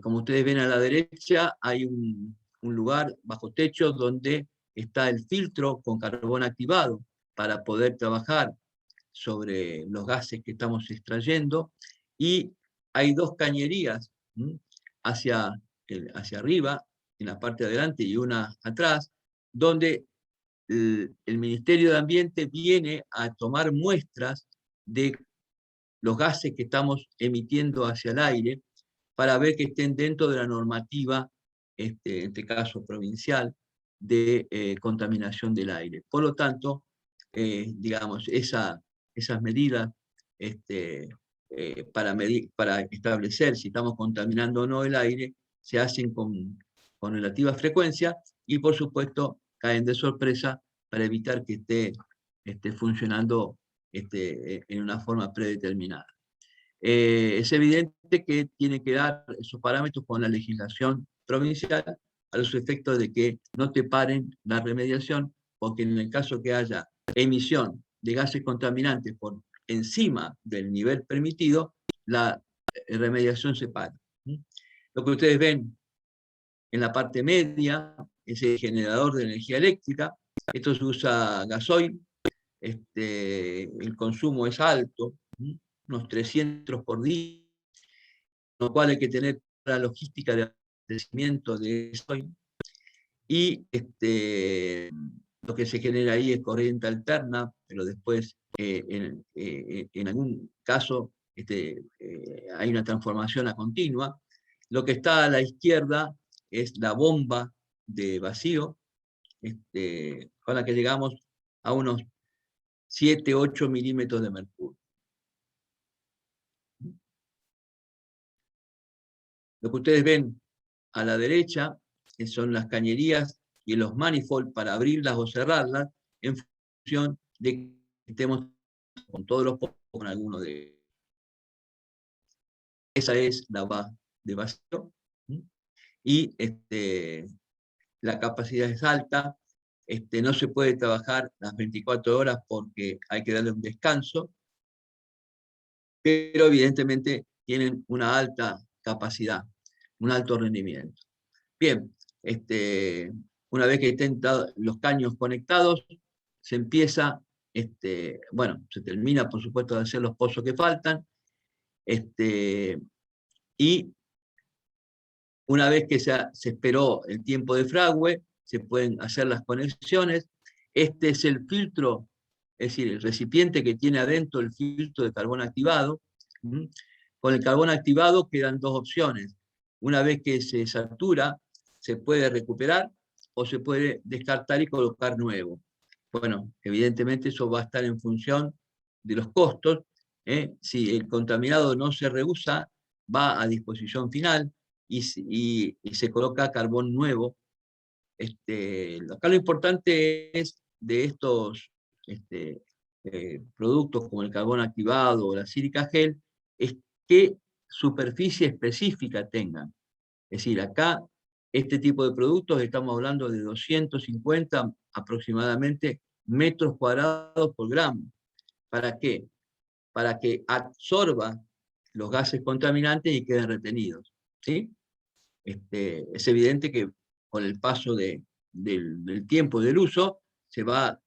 Como ustedes ven a la derecha, hay un lugar bajo techo donde está el filtro con carbón activado para poder trabajar sobre los gases que estamos extrayendo, y hay dos cañerías hacia arriba, en la parte de adelante, y una atrás, donde el Ministerio de Ambiente viene a tomar muestras de los gases que estamos emitiendo hacia el aire, para ver que estén dentro de la normativa, en este caso provincial, de contaminación del aire. Por lo tanto, digamos, esas medidas para establecer si estamos contaminando o no el aire se hacen con relativa frecuencia, y por supuesto caen de sorpresa para evitar que esté funcionando en una forma predeterminada. Es evidente que tiene que dar esos parámetros con la legislación provincial, a los efectos de que no te paren la remediación, porque en el caso que haya emisión de gases contaminantes por encima del nivel permitido, la remediación se para. Lo que ustedes ven en la parte media es el generador de energía eléctrica. Esto se usa gasoil, el consumo es alto, unos 300 por día, lo cual hay que tener la logística de abastecimiento de gasoil, y lo que se genera ahí es corriente alterna, pero después en algún caso hay una transformación a continua. Lo que está a la izquierda es la bomba de vacío, con la que llegamos a unos 7-8 milímetros de mercurio. Lo que ustedes ven a la derecha son las cañerías y los manifolds para abrirlas o cerrarlas en función de que estemos con todos los pozos o con alguno de ellos. Esa es la bomba de vacío, y la capacidad es alta. No se puede trabajar las 24 horas porque hay que darle un descanso, pero evidentemente tienen una alta capacidad, un alto rendimiento. Bien, una vez que estén los caños conectados, se empieza, bueno, se termina por supuesto de hacer los pozos que faltan, y una vez que se esperó el tiempo de fragüe, se pueden hacer las conexiones. Este es el filtro, es decir, el recipiente que tiene adentro el filtro de carbón activado. Con el carbón activado quedan dos opciones. Una vez que se satura, se puede recuperar o se puede descartar y colocar nuevo. Bueno, evidentemente eso va a estar en función de los costos. Si el contaminado no se reusa, va a disposición final y se coloca carbón nuevo. Acá lo importante es de estos productos como el carbón activado o la sílica gel, es qué superficie específica tengan. Es decir, acá este tipo de productos estamos hablando de 250 aproximadamente metros cuadrados por gramo. ¿Para qué? Para que absorba los gases contaminantes y queden retenidos. ¿sí? Es evidente que con el paso del tiempo del uso, se va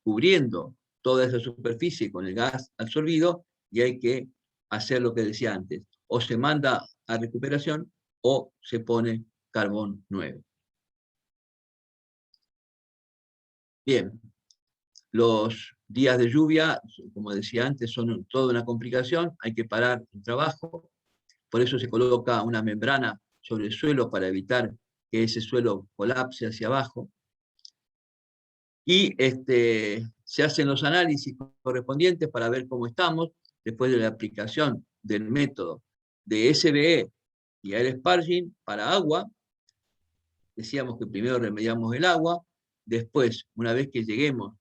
cubriendo toda esa superficie con el gas absorbido y hay que hacer lo que decía antes. O se manda a recuperación o se pone carbón nuevo. Bien, los días de lluvia, como decía antes, son toda una complicación, hay que parar el trabajo, por eso se coloca una membrana sobre el suelo para evitar que ese suelo colapse hacia abajo. Y se hacen los análisis correspondientes para ver cómo estamos después de la aplicación del método de SBE y air sparging para agua. Decíamos que primero remediamos el agua, después, una vez que lleguemos,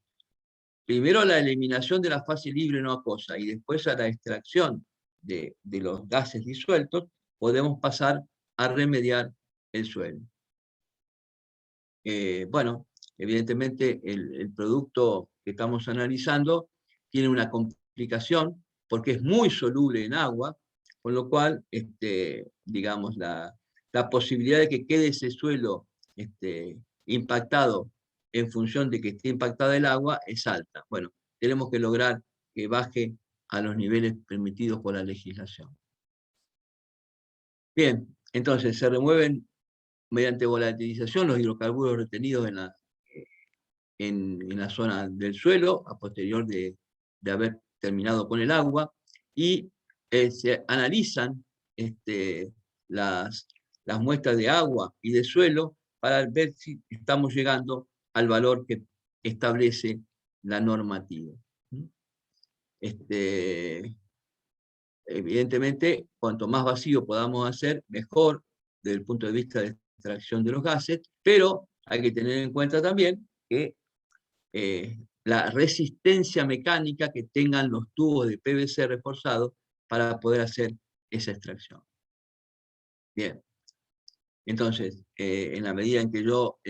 primero a la eliminación de la fase libre no acuosa y después a la extracción de los gases disueltos, podemos pasar a remediar el suelo. Bueno, evidentemente el producto que estamos analizando tiene una complicación porque es muy soluble en agua, con lo cual, digamos, la posibilidad de que quede ese suelo impactado en función de que esté impactada el agua es alta. Bueno, tenemos que lograr que baje a los niveles permitidos por la legislación. Bien, entonces se remueven mediante volatilización los hidrocarburos retenidos en la zona del suelo, a posterior de haber terminado con el agua, y se analizan las muestras de agua y de suelo para ver si estamos llegando al valor que establece la normativa. Evidentemente, cuanto más vacío podamos hacer, mejor desde el punto de vista de extracción de los gases, pero hay que tener en cuenta también que la resistencia mecánica que tengan los tubos de PVC reforzados para poder hacer esa extracción. Bien, entonces, en la medida en que yo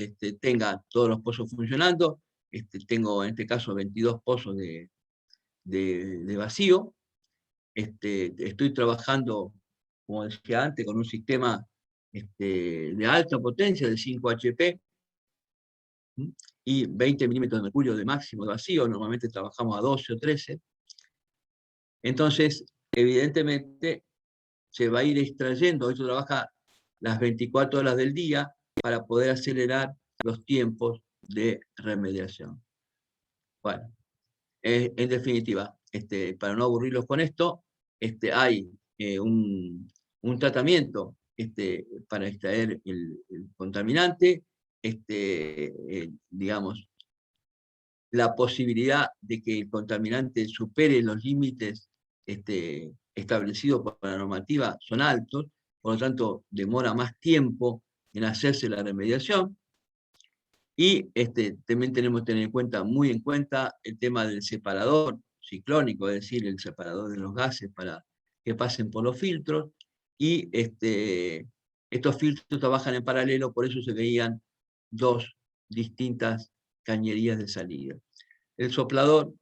tenga todos los pozos funcionando, tengo en este caso 22 pozos de vacío, estoy trabajando, como decía antes, con un sistema de alta potencia de 5 HP y 20 milímetros de mercurio de máximo de vacío, normalmente trabajamos a 12 o 13. Entonces, evidentemente, se va a ir extrayendo, esto trabaja las 24 horas del día para poder acelerar los tiempos de remediación. Bueno, en definitiva, para no aburrirlos con esto, hay un tratamiento para extraer el contaminante, digamos, la posibilidad de que el contaminante supere los límites establecidos por la normativa son altos, por lo tanto demora más tiempo en hacerse la remediación. Y también tenemos que tener muy en cuenta el tema del separador ciclónico, es decir, el separador de los gases para que pasen por los filtros. Y estos filtros trabajan en paralelo, por eso se veían dos distintas cañerías de salida. El soplador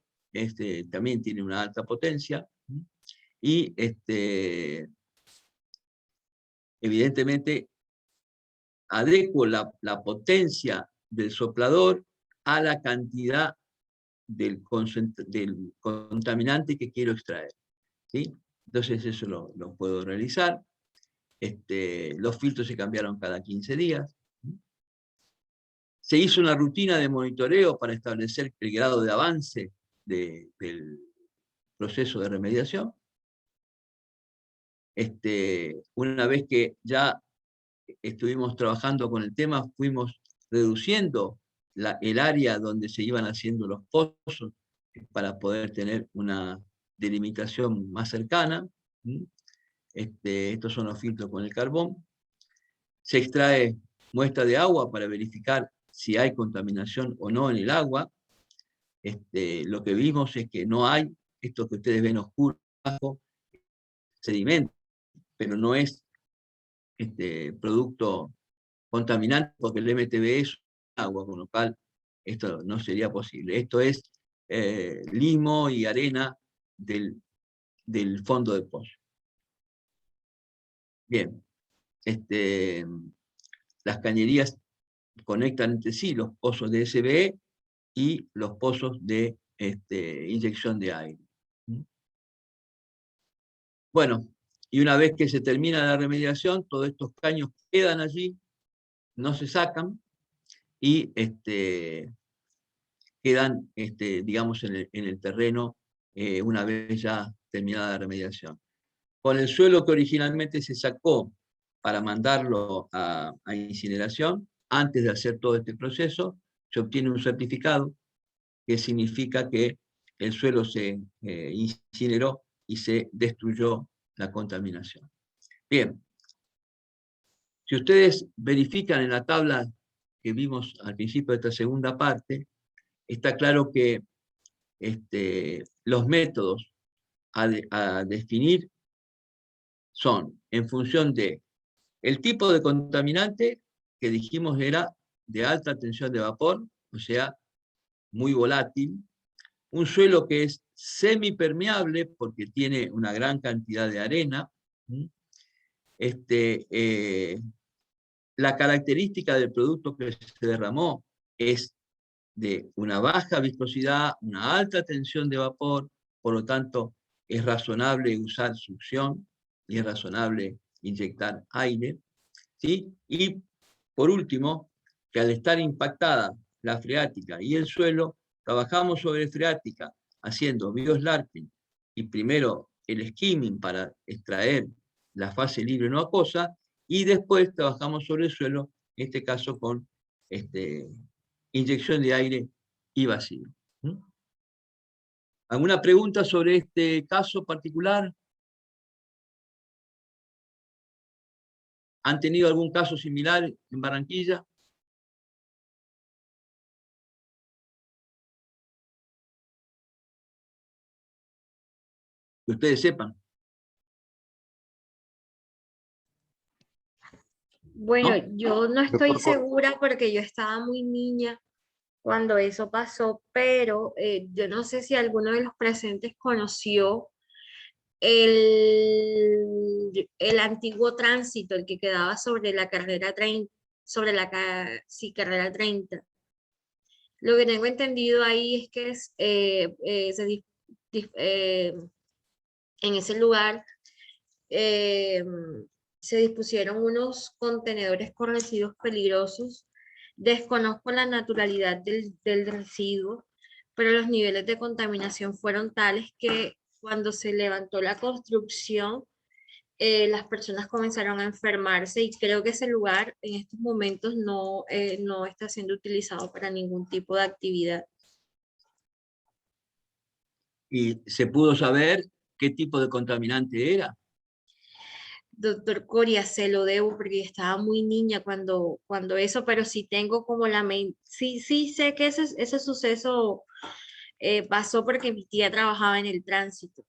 también tiene una alta potencia y evidentemente adecuo la potencia del soplador a la cantidad del contaminante que quiero extraer, ¿sí? Entonces eso lo puedo realizar. Los filtros se cambiaron cada 15 días. Se hizo una rutina de monitoreo para establecer el grado de avance del proceso de remediación. Una vez que ya estuvimos trabajando con el tema, fuimos reduciendo el área donde se iban haciendo los pozos para poder tener una delimitación más cercana. Estos son los filtros con el carbón. Se extrae muestra de agua para verificar si hay contaminación o no en el agua. Lo que vimos es que no hay, esto que ustedes ven oscuro abajo, sedimento, pero no es producto contaminante porque el MTB es agua, con lo cual esto no sería posible. Esto es limo y arena del fondo del pozo. Bien, las cañerías conectan entre sí los pozos de SBE y los pozos de inyección de aire. Bueno, y una vez que se termina la remediación, todos estos caños quedan allí, no se sacan, y quedan, digamos, en el terreno una vez ya terminada la remediación. Con el suelo que originalmente se sacó para mandarlo a incineración, antes de hacer todo este proceso, se obtiene un certificado que significa que el suelo se incineró y se destruyó la contaminación. Bien, si ustedes verifican en la tabla que vimos al principio de esta segunda parte, está claro que los métodos a definir son en función de el tipo de contaminante que dijimos era de alta tensión de vapor, o sea, muy volátil, un suelo que es semipermeable porque tiene una gran cantidad de arena, la característica del producto que se derramó es de una baja viscosidad, una alta tensión de vapor, por lo tanto es razonable usar succión y es razonable inyectar aire, ¿sí? Y por último, que al estar impactada la freática y el suelo, trabajamos sobre freática haciendo bioslarking y primero el skimming para extraer la fase libre no acuosa y después trabajamos sobre el suelo, en este caso con inyección de aire y vacío. ¿Alguna pregunta sobre este caso particular? ¿Han tenido algún caso similar en Barranquilla? Que ustedes sepan. Bueno, ¿No? yo no estoy segura porque yo estaba muy niña cuando eso pasó, pero yo no sé si alguno de los presentes conoció el antiguo tránsito, el que quedaba sobre la carrera 30, sobre la sí, carrera 30. Lo que tengo entendido ahí es que en ese lugar se dispusieron unos contenedores con residuos peligrosos. Desconozco la naturalidad del residuo, pero los niveles de contaminación fueron tales que cuando se levantó la construcción, las personas comenzaron a enfermarse y creo que ese lugar en estos momentos no está siendo utilizado para ningún tipo de actividad. ¿Y se pudo saber qué tipo de contaminante era? Doctor Coria, se lo debo porque estaba muy niña cuando eso, pero sí tengo como la mente, sí sé que ese suceso pasó porque mi tía trabajaba en el tránsito,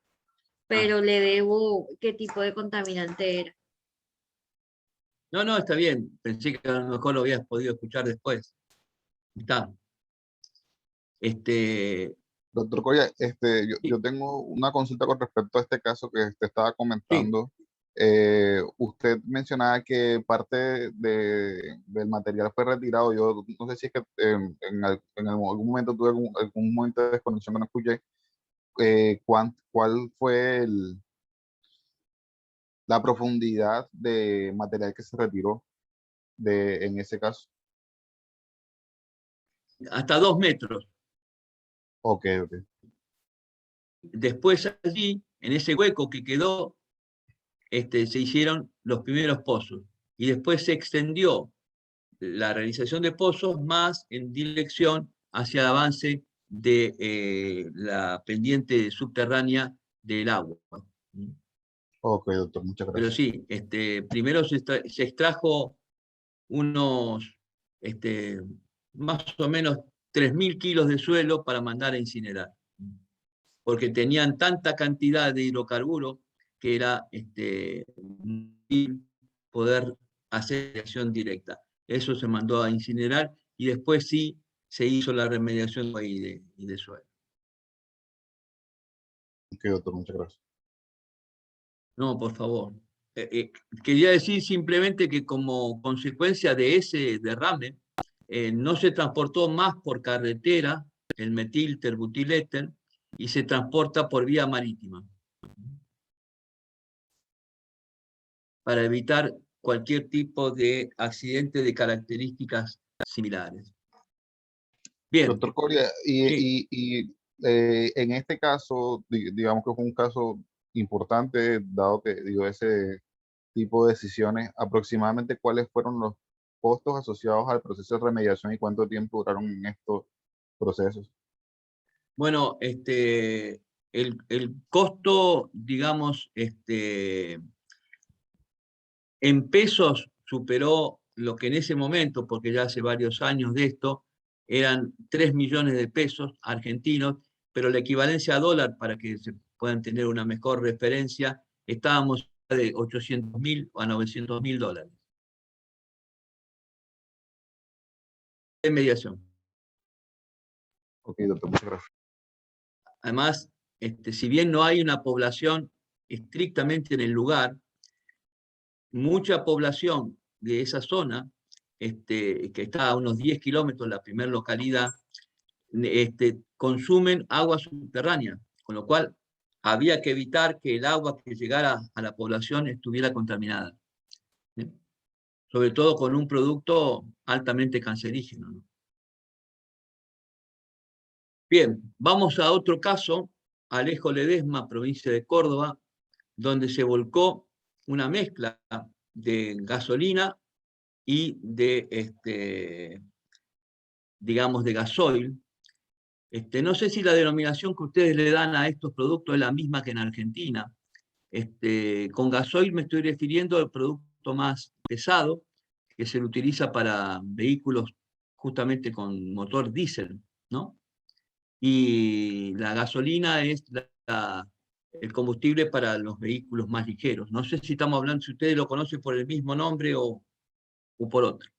pero le debo qué tipo de contaminante era. No, está bien. Pensé que a lo mejor lo habías podido escuchar después. Está. Doctor Coria, yo tengo una consulta con respecto a este caso que usted estaba comentando. Usted mencionaba que parte del material fue retirado. Yo no sé si es que en algún momento tuve algún momento de desconexión que no escuché. ¿Cuál fue la profundidad de material que se retiró en ese caso? Hasta 2 metros. Ok. Después allí, en ese hueco que quedó, se hicieron los primeros pozos. Y después se extendió la realización de pozos más en dirección hacia el avance de la pendiente subterránea del agua. Ok, doctor, muchas Pero gracias. sí, primero se extrajo unos, más o menos 3.000 kilos de suelo para mandar a incinerar, porque tenían tanta cantidad de hidrocarburos que era poder hacer acción directa. Eso se mandó a incinerar y después sí se hizo la remediación y de suelo. Ok, doctor, muchas gracias. No, por favor. quería decir simplemente que como consecuencia de ese derrame, no se transportó más por carretera el metilterbutiléter y se transporta por vía marítima para evitar cualquier tipo de accidente de características similares. Bien. Doctor Coria, en este caso, digamos que fue un caso importante, dado que dio ese tipo de decisiones, aproximadamente cuáles fueron los costos asociados al proceso de remediación y cuánto tiempo duraron en estos procesos. Bueno, el costo, digamos, en pesos superó lo que en ese momento, porque ya hace varios años de esto, eran 3 millones de pesos argentinos, pero la equivalencia a dólar, para que se puedan tener una mejor referencia, estábamos de 800.000 a 900.000 dólares. De mediación. Ok, doctor, muchas gracias. Además, si bien no hay una población estrictamente en el lugar, mucha población de esa zona, que está a unos 10 kilómetros de la primera localidad, consumen agua subterránea, con lo cual había que evitar que el agua que llegara a la población estuviera contaminada. ¿Sí? Sobre todo con un producto altamente cancerígeno, ¿no? Bien, vamos a otro caso, Alejo Ledesma, provincia de Córdoba, donde se volcó una mezcla de gasolina y de, digamos, de gasoil. No sé si la denominación que ustedes le dan a estos productos es la misma que en Argentina. Con gasoil me estoy refiriendo al producto más pesado, que se utiliza para vehículos justamente con motor diésel, ¿no? Y la gasolina es el combustible para los vehículos más ligeros. No sé si estamos hablando, si ustedes lo conocen por el mismo nombre o por otro.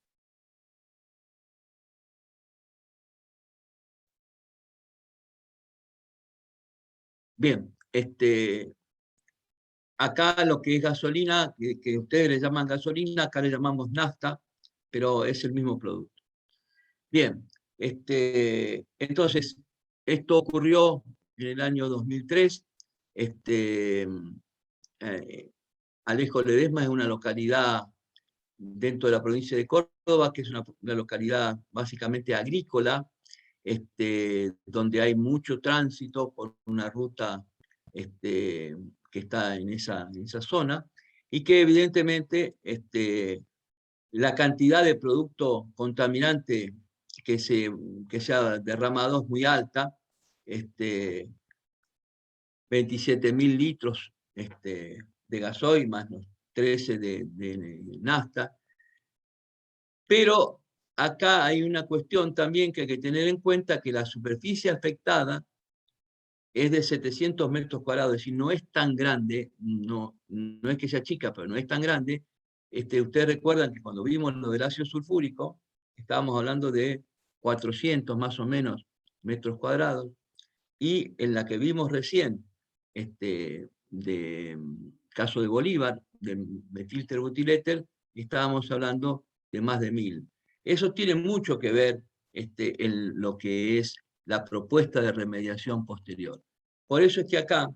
Bien, acá lo que es gasolina, que ustedes le llaman gasolina, acá le llamamos nafta, pero es el mismo producto. Bien, entonces, esto ocurrió en el año 2003. Alejo Ledesma es una localidad dentro de la provincia de Córdoba, que es una localidad básicamente agrícola, donde hay mucho tránsito por una ruta que está en esa zona, y que evidentemente la cantidad de producto contaminante que se ha derramado es muy alta, 27.000 litros de gasoil más los 13 de nafta. Pero acá hay una cuestión también que hay que tener en cuenta, que la superficie afectada es de 700 metros cuadrados, es decir, no es tan grande, no es que sea chica, pero no es tan grande. Ustedes recuerdan que cuando vimos lo del ácido sulfúrico, estábamos hablando de 400 más o menos metros cuadrados, y en la que vimos recién, de caso de Bolívar, del metilterbutiléter, estábamos hablando de más de 1000. Eso tiene mucho que ver en lo que es la propuesta de remediación posterior. Por eso es que acá,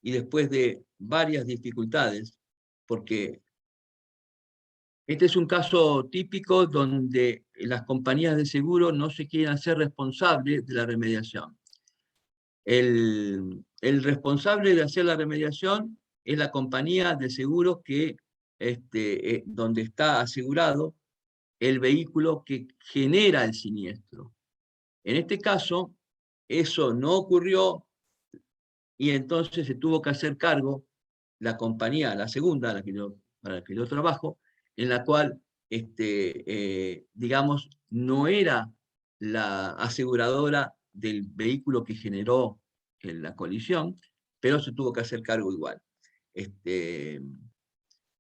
y después de varias dificultades, porque este es un caso típico donde las compañías de seguro no se quieren hacer responsables de la remediación. El responsable de hacer la remediación es la compañía de seguros que, donde está asegurado el vehículo que genera el siniestro. En este caso, eso no ocurrió, y entonces se tuvo que hacer cargo la compañía, la segunda, para la que yo trabajo, en la cual, digamos, no era la aseguradora del vehículo que generó la colisión, pero se tuvo que hacer cargo igual.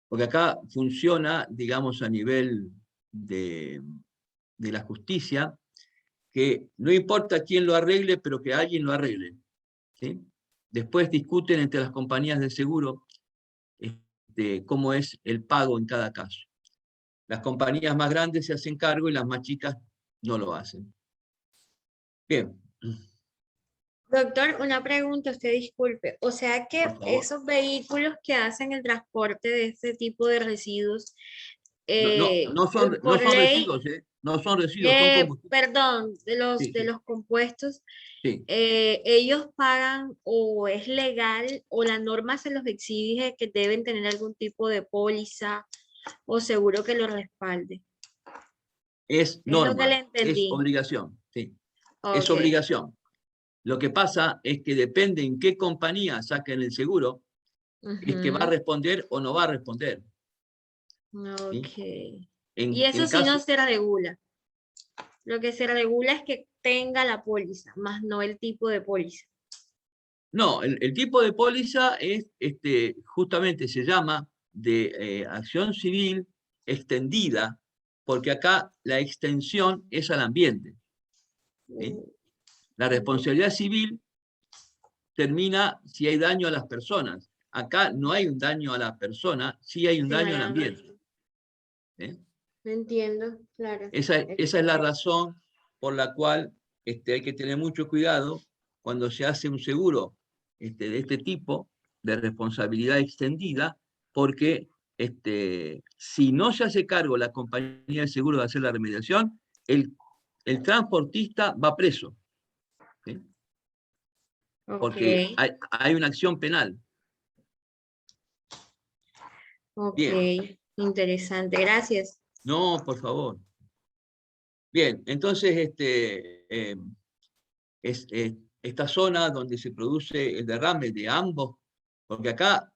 Porque acá funciona, digamos, a nivel de la justicia, que no importa quién lo arregle, pero que alguien lo arregle, ¿sí? Después discuten entre las compañías de seguro cómo es el pago en cada caso. Las compañías más grandes se hacen cargo y las más chicas no lo hacen. Bien. Doctor, una pregunta, usted disculpe. O sea que Por favor. esos vehículos que hacen el transporte de este tipo de residuos, No son por ley, residuos, no son residuos, son combustibles. perdón, Sí, de sí, los compuestos, sí. ellos pagan o es legal o la norma se los exige que deben tener algún tipo de póliza o seguro que lo respalde. Es Es lo que le norma, es entendí. obligación, sí. Es Ok. obligación. Lo que pasa es que depende en qué compañía saquen el seguro, es que va a Ujú. responder o no va a responder. ¿Sí? Ok. Y En eso sí no caso, se regula. Lo que se regula es que tenga la póliza, más no el tipo de póliza. no, el tipo de póliza es, justamente se llama de acción civil extendida, porque acá la extensión es al ambiente. ¿Sí? La responsabilidad civil termina si hay daño a las personas. Acá no hay un daño a la persona, sí hay un Sí, daño al al ambiente. ambiente. ¿Eh? Entiendo, claro. Esa Es es la correcto. razón por la cual hay que tener mucho cuidado cuando se hace un seguro de este tipo, de responsabilidad extendida, porque si no se hace cargo la compañía de seguro de hacer la remediación, el transportista va preso, ¿sí? Ok, Porque hay una acción penal. ok. Bien, Interesante, gracias. no, por favor. Bien, entonces es esta zona donde se produce el derrame de ambos, porque acá,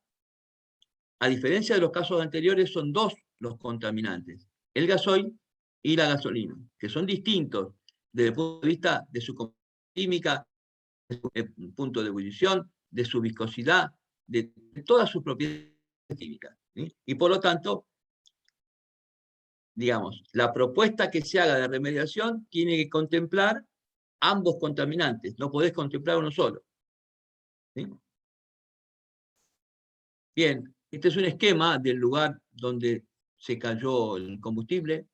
a diferencia de los casos anteriores, son dos los contaminantes, el gasoil y la gasolina, que son distintos desde el punto de vista de su química, de su punto de ebullición, de su viscosidad, de todas sus propiedades químicas, ¿sí? Y por lo tanto, digamos, la propuesta que se haga de remediación tiene que contemplar ambos contaminantes, no podés contemplar uno solo. ¿Sí? Bien, este es un esquema del lugar donde se cayó el combustible.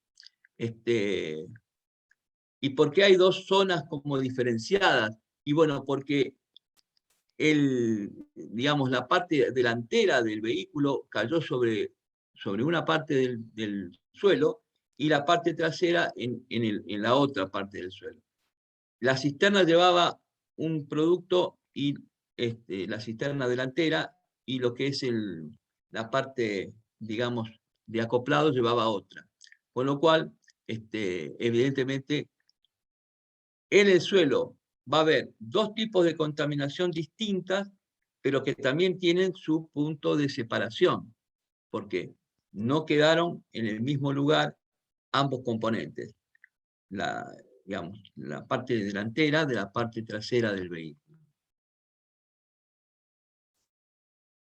¿Y por qué hay dos zonas como diferenciadas? Y bueno, porque digamos, la parte delantera del vehículo cayó sobre una parte del suelo y la parte trasera en la otra parte del suelo. La cisterna llevaba un producto y la cisterna delantera y lo que es la parte, digamos, de acoplado llevaba otra. Con lo cual, evidentemente, en el suelo va a haber dos tipos de contaminación distintas, pero que también tienen su punto de separación, porque no quedaron en el mismo lugar ambos componentes, digamos, la parte delantera de la parte trasera del vehículo.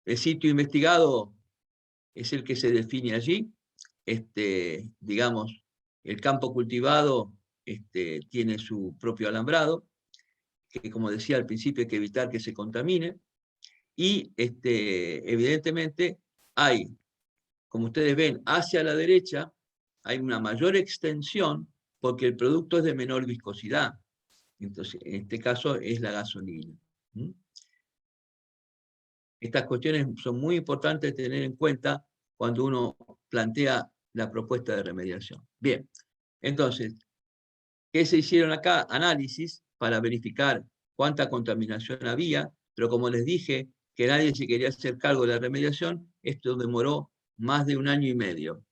El sitio investigado es el que se define allí. Digamos, el campo cultivado tiene su propio alambrado, que como decía al principio hay que evitar que se contamine, y evidentemente hay, como ustedes ven, hacia la derecha hay una mayor extensión porque el producto es de menor viscosidad. Entonces, en este caso es la gasolina. ¿Mm? Estas cuestiones son muy importantes de tener en cuenta cuando uno plantea la propuesta de remediación. Bien, entonces, ¿qué se hicieron acá? Análisis para verificar cuánta contaminación había, pero como les dije que nadie se quería hacer cargo de la remediación, esto demoró más de 1 año y medio,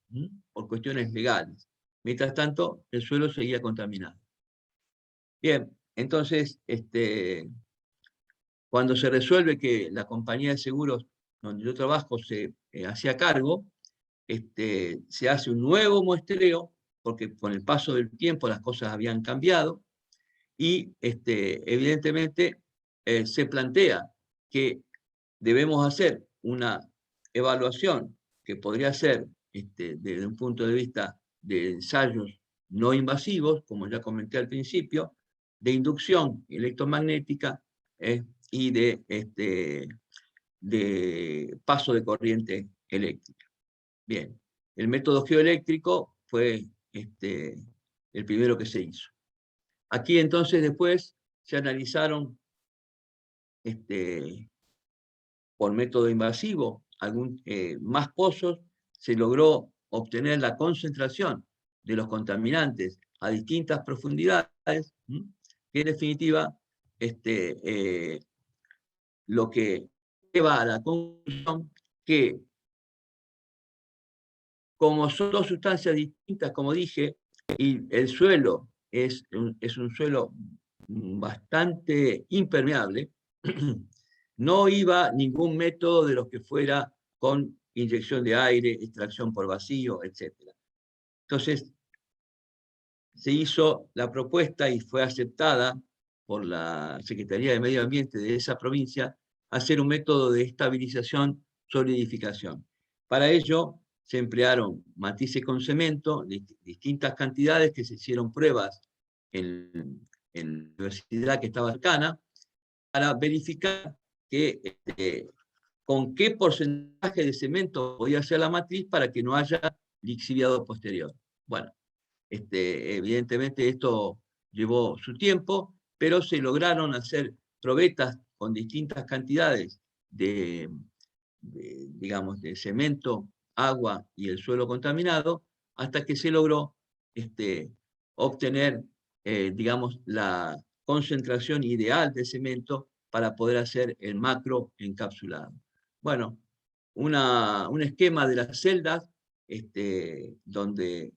por cuestiones legales. Mientras tanto, el suelo seguía contaminado. Bien, entonces, cuando se resuelve que la compañía de seguros donde yo trabajo se hacía cargo, se hace un nuevo muestreo, porque con el paso del tiempo las cosas habían cambiado, y evidentemente se plantea que debemos hacer una evaluación que podría ser desde un punto de vista de ensayos no invasivos, como ya comenté al principio, de inducción electromagnética y de paso de corriente eléctrica. Bien, el método geoeléctrico fue el primero que se hizo. Aquí entonces después se analizaron por método invasivo más pozos, se logró obtener la concentración de los contaminantes a distintas profundidades, que en definitiva lo que lleva a la conclusión que, como son dos sustancias distintas, como dije, y el suelo es un suelo bastante impermeable, no iba ningún método de los que fuera con inyección de aire, extracción por vacío, etc. Entonces, se hizo la propuesta y fue aceptada por la Secretaría de Medio Ambiente de esa provincia, hacer un método de estabilización, solidificación. Para ello, se emplearon matices con cemento, distintas cantidades que se hicieron pruebas en la universidad que estaba cercana, para verificar con qué porcentaje de cemento podía ser la matriz para que no haya lixiviado posterior. Bueno, evidentemente esto llevó su tiempo, pero se lograron hacer probetas con distintas cantidades digamos, de cemento, agua y el suelo contaminado, hasta que se logró obtener, digamos, la concentración ideal de cemento para poder hacer el macro encapsulado. Bueno, un esquema de las celdas donde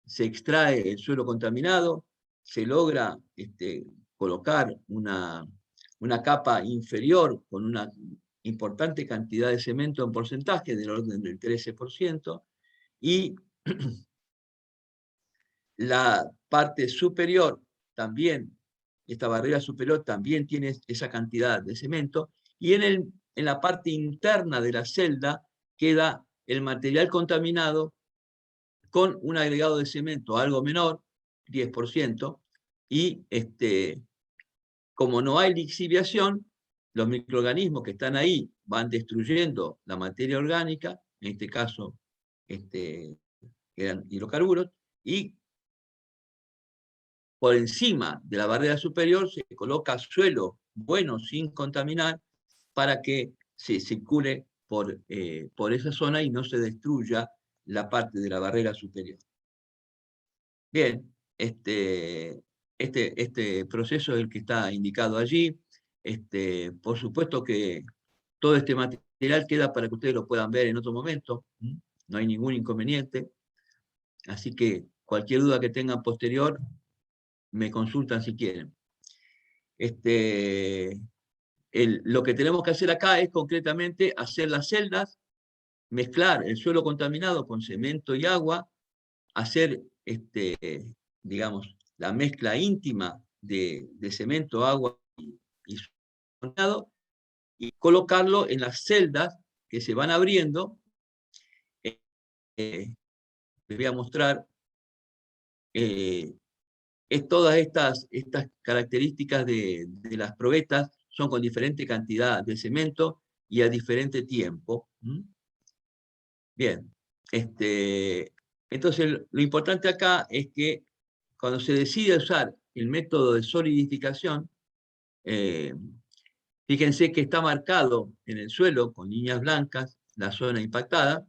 se extrae el suelo contaminado, se logra colocar una capa inferior con una importante cantidad de cemento en porcentaje, del orden del 13%, y la parte superior también, esta barrera superior también tiene esa cantidad de cemento, y en la parte interna de la celda queda el material contaminado con un agregado de cemento algo menor, 10%, y como no hay lixiviación, los microorganismos que están ahí van destruyendo la materia orgánica, en este caso eran hidrocarburos, y por encima de la barrera superior se coloca suelo bueno sin contaminar para que se circule por esa zona y no se destruya la parte de la barrera superior. Bien, este proceso es el que está indicado allí. Por supuesto que todo este material queda para que ustedes lo puedan ver en otro momento. No hay ningún inconveniente. Así que cualquier duda que tengan posterior, me consultan si quieren. Lo que tenemos que hacer acá es concretamente hacer las celdas, mezclar el suelo contaminado con cemento y agua, hacer digamos, la mezcla íntima de cemento, agua y suelo, y colocarlo en las celdas que se van abriendo. Les voy a mostrar todas estas características de las probetas, son con diferente cantidad de cemento y a diferente tiempo. Bien, entonces lo importante acá es que cuando se decide usar el método de solidificación, fíjense que está marcado en el suelo con líneas blancas la zona impactada.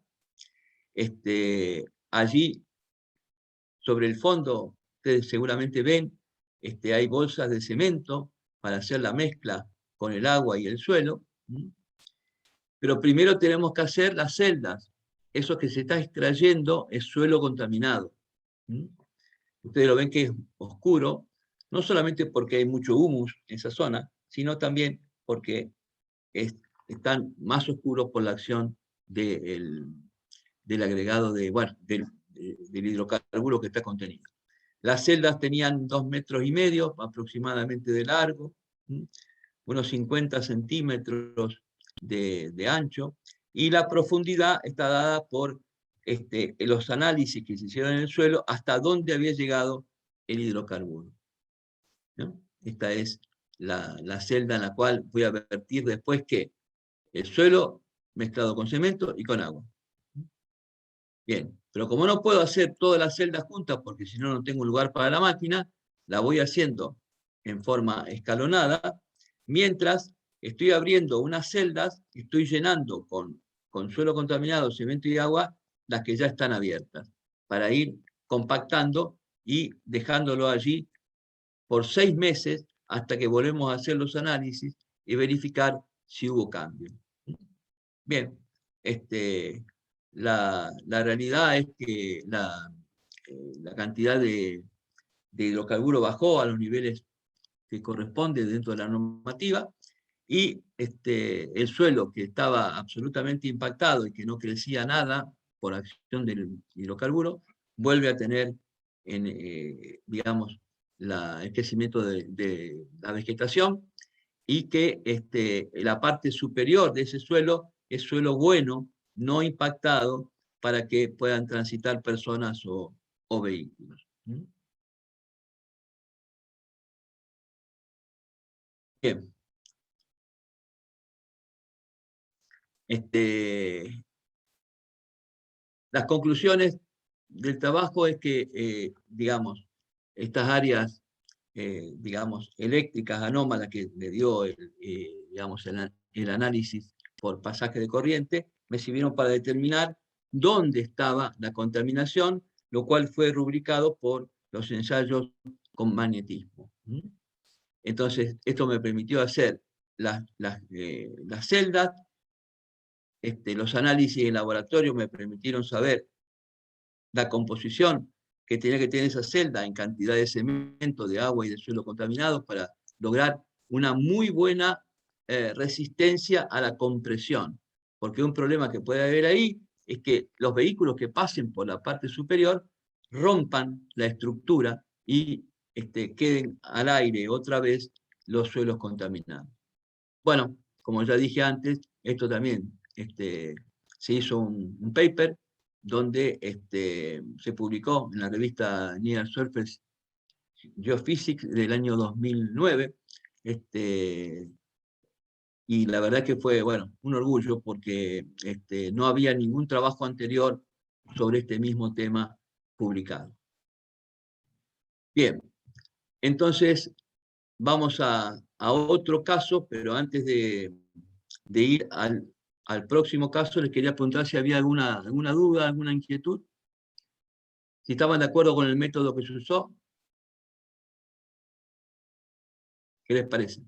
Allí, sobre el fondo, ustedes seguramente ven, hay bolsas de cemento para hacer la mezcla con el agua y el suelo. Pero primero tenemos que hacer las celdas. Eso que se está extrayendo es suelo contaminado. Ustedes lo ven que es oscuro, no solamente porque hay mucho humus en esa zona, sino también porque están más oscuros por la acción del agregado del hidrocarburo que está contenido. Las celdas tenían 2,5 metros aproximadamente de largo, unos 50 centímetros de ancho, y la profundidad está dada por los análisis que se hicieron en el suelo hasta dónde había llegado el hidrocarburo. ¿No? Esta es la celda en la cual voy a vertir después que el suelo mezclado con cemento y con agua. Bien, pero como no puedo hacer todas las celdas juntas, porque si no, no tengo lugar para la máquina, la voy haciendo en forma escalonada, mientras estoy abriendo unas celdas, estoy llenando con suelo contaminado, cemento y agua, las que ya están abiertas, para ir compactando y dejándolo allí por 6 meses hasta que volvemos a hacer los análisis y verificar si hubo cambio. Bien, la realidad es que la cantidad de hidrocarburo bajó a los niveles que corresponde dentro de la normativa, y el suelo que estaba absolutamente impactado y que no crecía nada por acción del hidrocarburo, vuelve a tener, digamos, el crecimiento de la vegetación, y que la parte superior de ese suelo es suelo bueno, no impactado, para que puedan transitar personas o vehículos. Bien. Las conclusiones del trabajo es que, digamos, estas áreas, digamos, eléctricas anómalas que me dio digamos, el análisis por pasaje de corriente, me sirvieron para determinar dónde estaba la contaminación, lo cual fue rubricado por los ensayos con magnetismo. Entonces, esto me permitió hacer las celdas. Los análisis en laboratorio me permitieron saber la composición que tenía que tener esa celda en cantidad de cemento, de agua y de suelo contaminado para lograr una muy buena resistencia a la compresión. Porque un problema que puede haber ahí es que los vehículos que pasen por la parte superior rompan la estructura y queden al aire otra vez los suelos contaminados. Bueno, como ya dije antes, esto también se hizo un paper donde se publicó en la revista Near Surface Geophysics del año 2009, y la verdad que fue, bueno, un orgullo, porque no había ningún trabajo anterior sobre este mismo tema publicado. Bien, entonces vamos a otro caso, pero antes de ir al próximo caso, les quería preguntar si había alguna duda, alguna inquietud, si estaban de acuerdo con el método que se usó. ¿Qué les parece?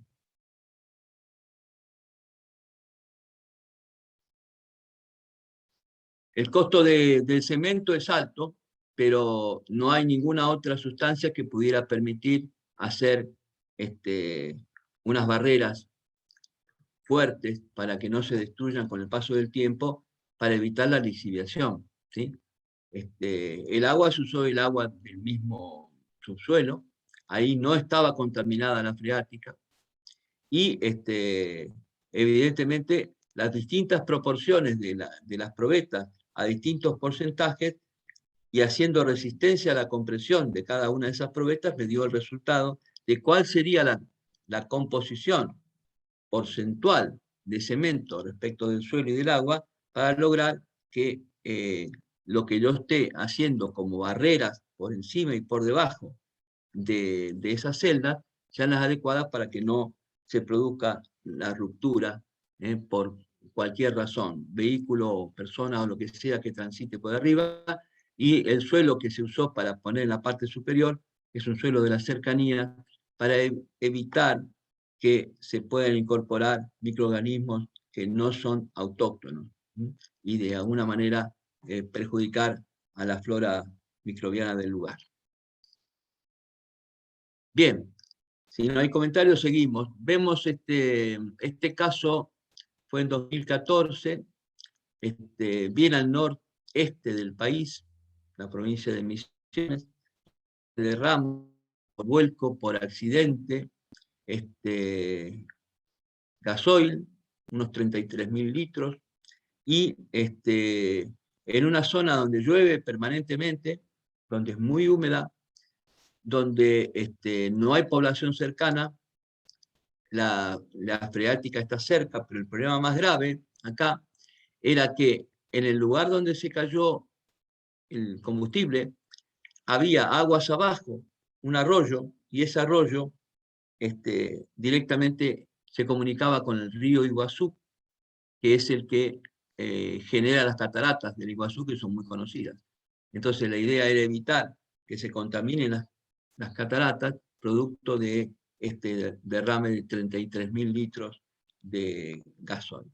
El costo del cemento es alto, pero no hay ninguna otra sustancia que pudiera permitir hacer unas barreras fuertes para que no se destruyan con el paso del tiempo, para evitar la lixiviación, ¿sí? El agua se usó, el agua del mismo subsuelo, ahí no estaba contaminada la freática, y evidentemente las distintas proporciones de las probetas a distintos porcentajes, y haciendo resistencia a la compresión de cada una de esas probetas, me dio el resultado de cuál sería la composición porcentual de cemento respecto del suelo y del agua, para lograr que lo que yo esté haciendo como barreras por encima y por debajo de esas celdas sean las adecuadas para que no se produzca la ruptura por cualquier razón, vehículo, persona o lo que sea que transite por arriba. Y el suelo que se usó para poner en la parte superior es un suelo de la cercanía, para evitar que se puedan incorporar microorganismos que no son autóctonos, y de alguna manera perjudicar a la flora microbiana del lugar. Bien, si no hay comentarios, seguimos. Vemos este caso fue en 2014, bien al noreste del país, la provincia de Misiones, se derrama por vuelco, por accidente, gasoil, unos 33.000 litros, y en una zona donde llueve permanentemente, donde es muy húmeda, donde no hay población cercana, la freática está cerca, pero el problema más grave acá era que en el lugar donde se cayó el combustible, había aguas abajo, un arroyo, y ese arroyo directamente se comunicaba con el río Iguazú, que es el que genera las cataratas del Iguazú, que son muy conocidas. Entonces la idea era evitar que se contaminen las cataratas, producto de este derrame de 33.000 litros de gasoil.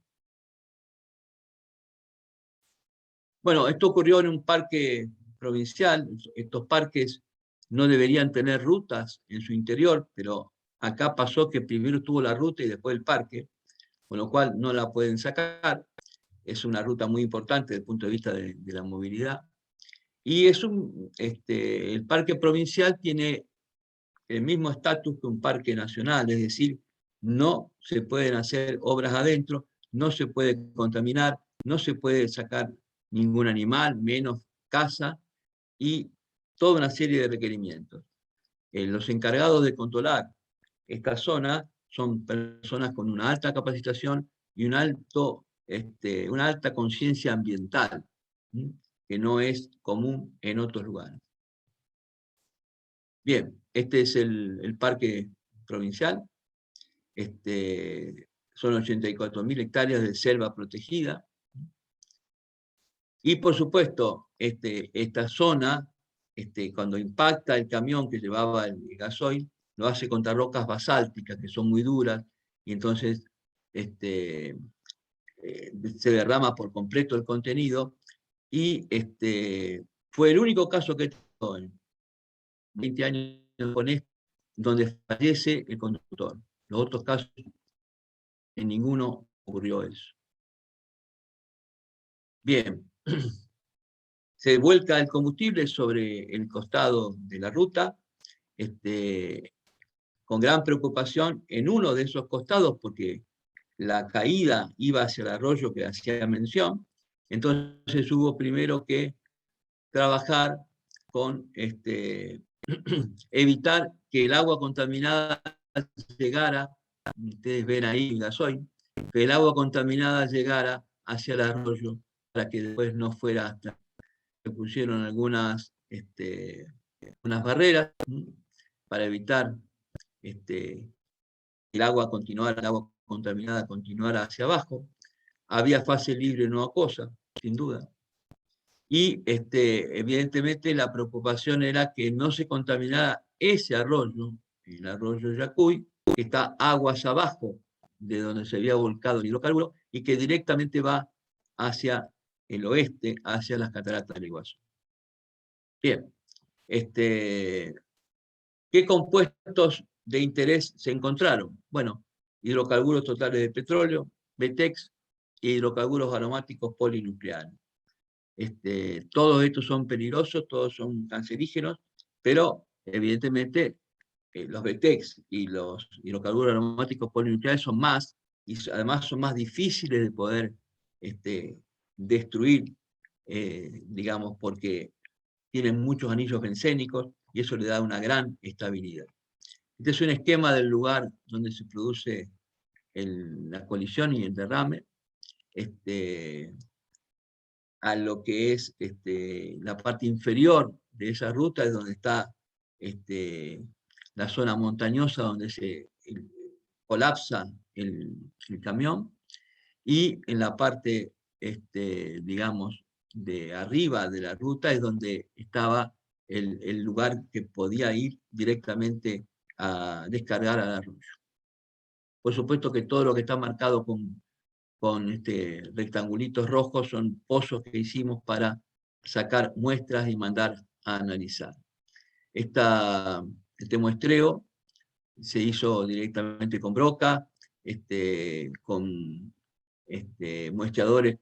Bueno, esto ocurrió en un parque provincial. Estos parques no deberían tener rutas en su interior, pero acá pasó que primero tuvo la ruta y después el parque, con lo cual no la pueden sacar. Es una ruta muy importante desde el punto de vista de la movilidad. Y el parque provincial tiene el mismo estatus que un parque nacional, es decir, no se pueden hacer obras adentro, no se puede contaminar, no se puede sacar ningún animal, menos casa, y toda una serie de requerimientos. Los encargados de controlar esta zona son personas con una alta capacitación y una alta conciencia ambiental, que no es común en otros lugares. Bien, este es el parque provincial. Son 84.000 hectáreas de selva protegida. Y por supuesto, esta zona, cuando impacta el camión que llevaba el gasoil, lo hace contra rocas basálticas que son muy duras, y entonces se derrama por completo el contenido, y fue el único caso que tuvo en 20 años con esto, donde fallece el conductor. Los otros casos, en ninguno ocurrió eso. Bien, se vuelca el combustible sobre el costado de la ruta, con gran preocupación en uno de esos costados, porque la caída iba hacia el arroyo que hacía mención. Entonces hubo primero que trabajar con evitar que el agua contaminada llegara, ustedes ven ahí el gasoil, que el agua contaminada llegara hacia el arroyo, para que después no fuera hasta. Se pusieron algunas barreras para evitar el agua contaminada continuara hacia abajo. Había fase libre no acuosa, sin duda. Y evidentemente la preocupación era que no se contaminara ese arroyo, el arroyo Yacuy, que está aguas abajo de donde se había volcado el hidrocarburo, y que directamente va hacia el oeste, hacia las cataratas del Iguazú. Bien, ¿qué compuestos de interés se encontraron? Bueno, hidrocarburos totales de petróleo, BTEX, y hidrocarburos aromáticos polinucleares. Todos estos son peligrosos, todos son cancerígenos, pero evidentemente los BTEX y los hidrocarburos aromáticos polinucleares son más, y además son más difíciles de poder destruir, digamos, porque tienen muchos anillos bencénicos y eso le da una gran estabilidad. Este es un esquema del lugar donde se produce la colisión y el derrame, a lo que es la parte inferior de esa ruta, es donde está la zona montañosa donde se colapsa el camión, y en la parte, digamos, de arriba de la ruta es donde estaba el lugar que podía ir directamente a descargar al arroyo. Por supuesto que todo lo que está marcado con rectangulitos rojos son pozos que hicimos para sacar muestras y mandar a analizar. Este muestreo se hizo directamente con broca, con muestreadores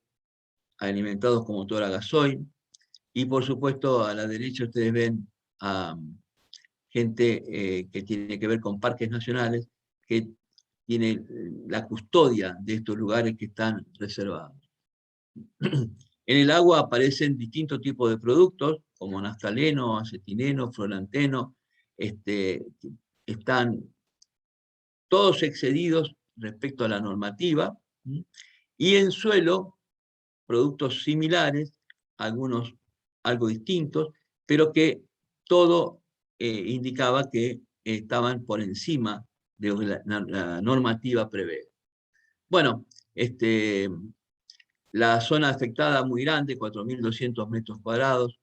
alimentados con motor a gasoil, y por supuesto a la derecha ustedes ven a gente que tiene que ver con parques nacionales, que tiene la custodia de estos lugares que están reservados. En el agua aparecen distintos tipos de productos, como naftaleno, acetileno, floranteno, están todos excedidos respecto a la normativa, y en suelo productos similares, algunos algo distintos, pero que todo indicaba que estaban por encima de lo que la normativa prevé. Bueno, la zona afectada muy grande, 4.200 metros cuadrados.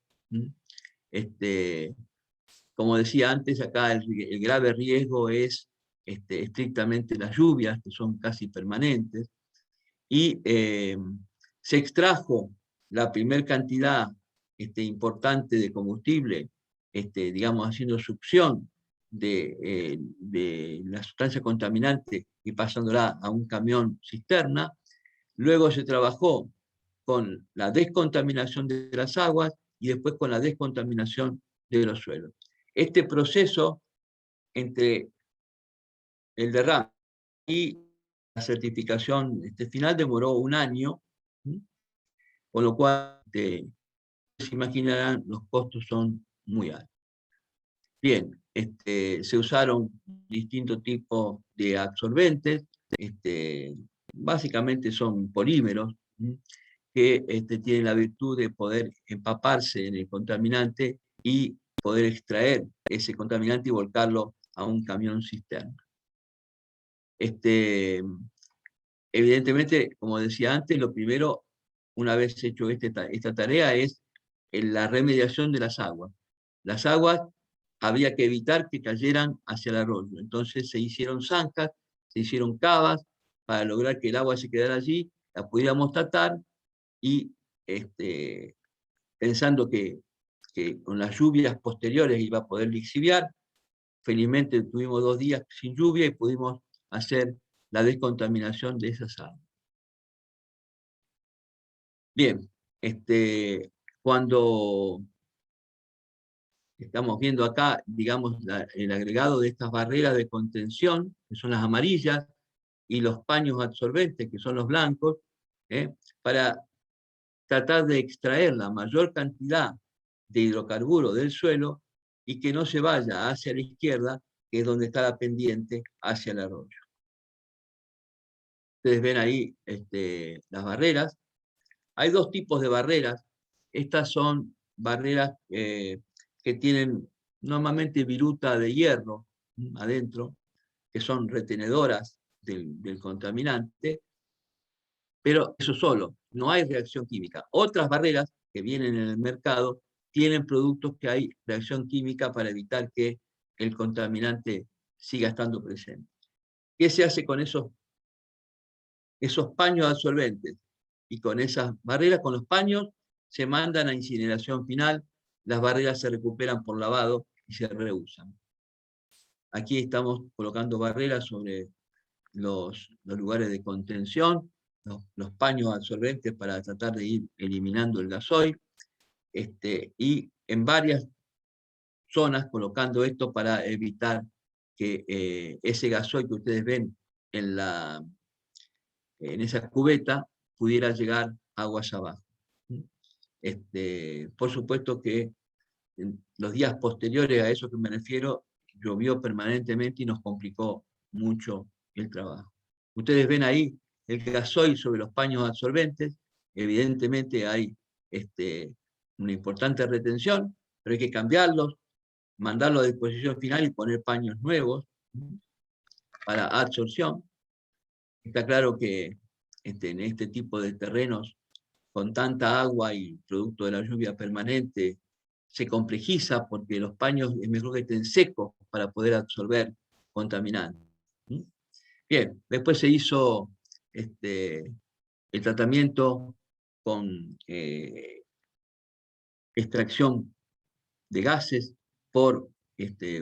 Como decía antes, acá el grave riesgo es estrictamente las lluvias, que son casi permanentes, y se extrajo la primer cantidad importante de combustible, digamos, haciendo succión de la sustancia contaminante y pasándola a un camión cisterna. Luego se trabajó con la descontaminación de las aguas y después con la descontaminación de los suelos. Este proceso entre el derrame y la certificación final demoró un año, con lo cual, se imaginarán, los costos son muy altos. Bien, se usaron distintos tipos de absorbentes, básicamente son polímeros, que tienen la virtud de poder empaparse en el contaminante y poder extraer ese contaminante y volcarlo a un camión cisterna. Evidentemente, como decía antes, lo primero, una vez hecho esta tarea, es la remediación de las aguas. Las aguas había que evitar que cayeran hacia el arroyo. Entonces se hicieron zanjas, se hicieron cavas para lograr que el agua se quedara allí, la pudiéramos tratar y pensando que con las lluvias posteriores iba a poder lixiviar. Felizmente tuvimos 2 días sin lluvia y pudimos hacer la descontaminación de esas aguas. Bien, cuando estamos viendo acá, digamos, el agregado de estas barreras de contención, que son las amarillas, y los paños absorbentes, que son los blancos, para tratar de extraer la mayor cantidad de hidrocarburos del suelo y que no se vaya hacia la izquierda, que es donde está la pendiente, hacia el arroyo. Ustedes ven ahí las barreras. Hay 2 tipos de barreras. Estas son barreras que tienen normalmente viruta de hierro adentro, que son retenedoras del contaminante, pero eso solo, no hay reacción química. Otras barreras que vienen en el mercado tienen productos que hay reacción química para evitar que el contaminante siga estando presente. ¿Qué se hace con esos paños absorbentes? Y con esas barreras, con los paños, se mandan a incineración final, las barreras se recuperan por lavado y se reusan. Aquí estamos colocando barreras sobre los lugares de contención, los paños absorbentes para tratar de ir eliminando el gasoil, y en varias zonas colocando esto para evitar que ese gasoil que ustedes ven en esa cubeta pudiera llegar aguas abajo. Por supuesto que en los días posteriores a eso que me refiero, llovió permanentemente y nos complicó mucho el trabajo. Ustedes ven ahí el gasoil sobre los paños absorbentes. Evidentemente hay una importante retención, pero hay que cambiarlos, mandarlos a disposición final y poner paños nuevos para absorción. Está claro que en este tipo de terrenos, con tanta agua y producto de la lluvia permanente, se complejiza porque los paños es mejor que estén secos para poder absorber contaminantes. Bien, después se hizo el tratamiento con extracción de gases por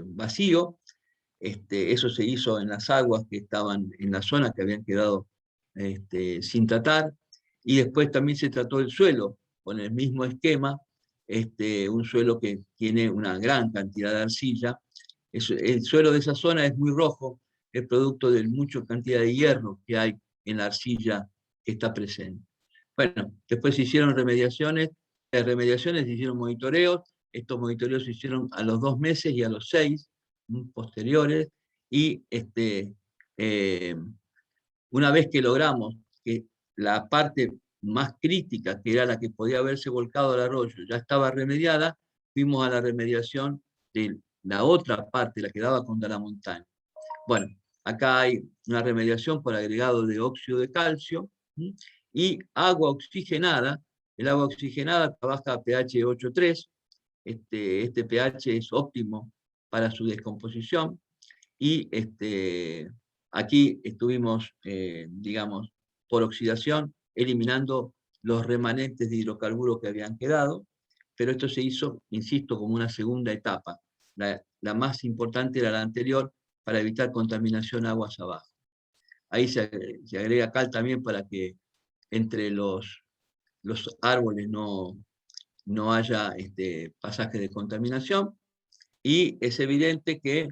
vacío. Eso se hizo en las aguas que estaban en la zona, que habían quedado sin tratar, y después también se trató el suelo con el mismo esquema, un suelo que tiene una gran cantidad de arcilla. El suelo de esa zona es muy rojo, es producto de mucha cantidad de hierro que hay en la arcilla que está presente. Bueno, después se hicieron remediaciones, se hicieron monitoreos. Estos monitoreos se hicieron a los 2 meses y a los 6 posteriores, y una vez que logramos que la parte más crítica, que era la que podía haberse volcado al arroyo, ya estaba remediada, fuimos a la remediación de la otra parte, la que daba contra la montaña. Bueno, acá hay una remediación por agregado de óxido de calcio, ¿sí? Y agua oxigenada. El agua oxigenada trabaja a pH 8.3. Este pH es óptimo para su descomposición. Y aquí estuvimos, digamos, por oxidación, eliminando los remanentes de hidrocarburos que habían quedado, pero esto se hizo, insisto, como una segunda etapa. La más importante era la anterior, para evitar contaminación aguas abajo. Ahí se agrega cal también para que entre los árboles no haya pasaje de contaminación, y es evidente que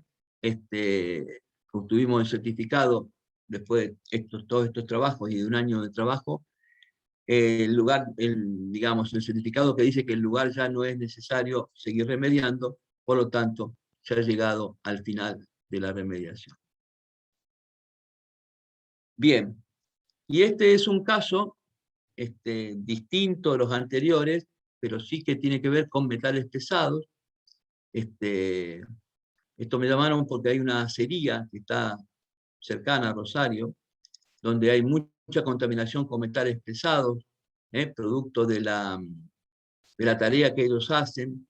obtuvimos el certificado después de todos estos trabajos y de un año de trabajo, digamos, el certificado que dice que el lugar ya no es necesario seguir remediando, por lo tanto, se ha llegado al final de la remediación. Bien, y este es un caso distinto de los anteriores, pero sí que tiene que ver con metales pesados. Esto me llamaron porque hay una acería que está cercana a Rosario, donde hay mucha contaminación con metales pesados, producto de la tarea que ellos hacen,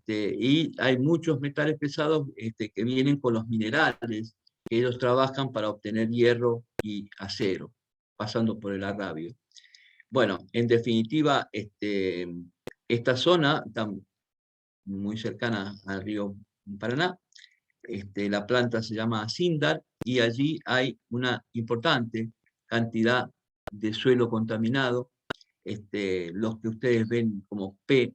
y hay muchos metales pesados que vienen con los minerales que ellos trabajan para obtener hierro y acero, pasando por el arrabio. Bueno, en definitiva, esta zona está muy cercana al río Paraná. La planta se llama Sindar, y allí hay una importante cantidad de suelo contaminado. Los que ustedes ven como P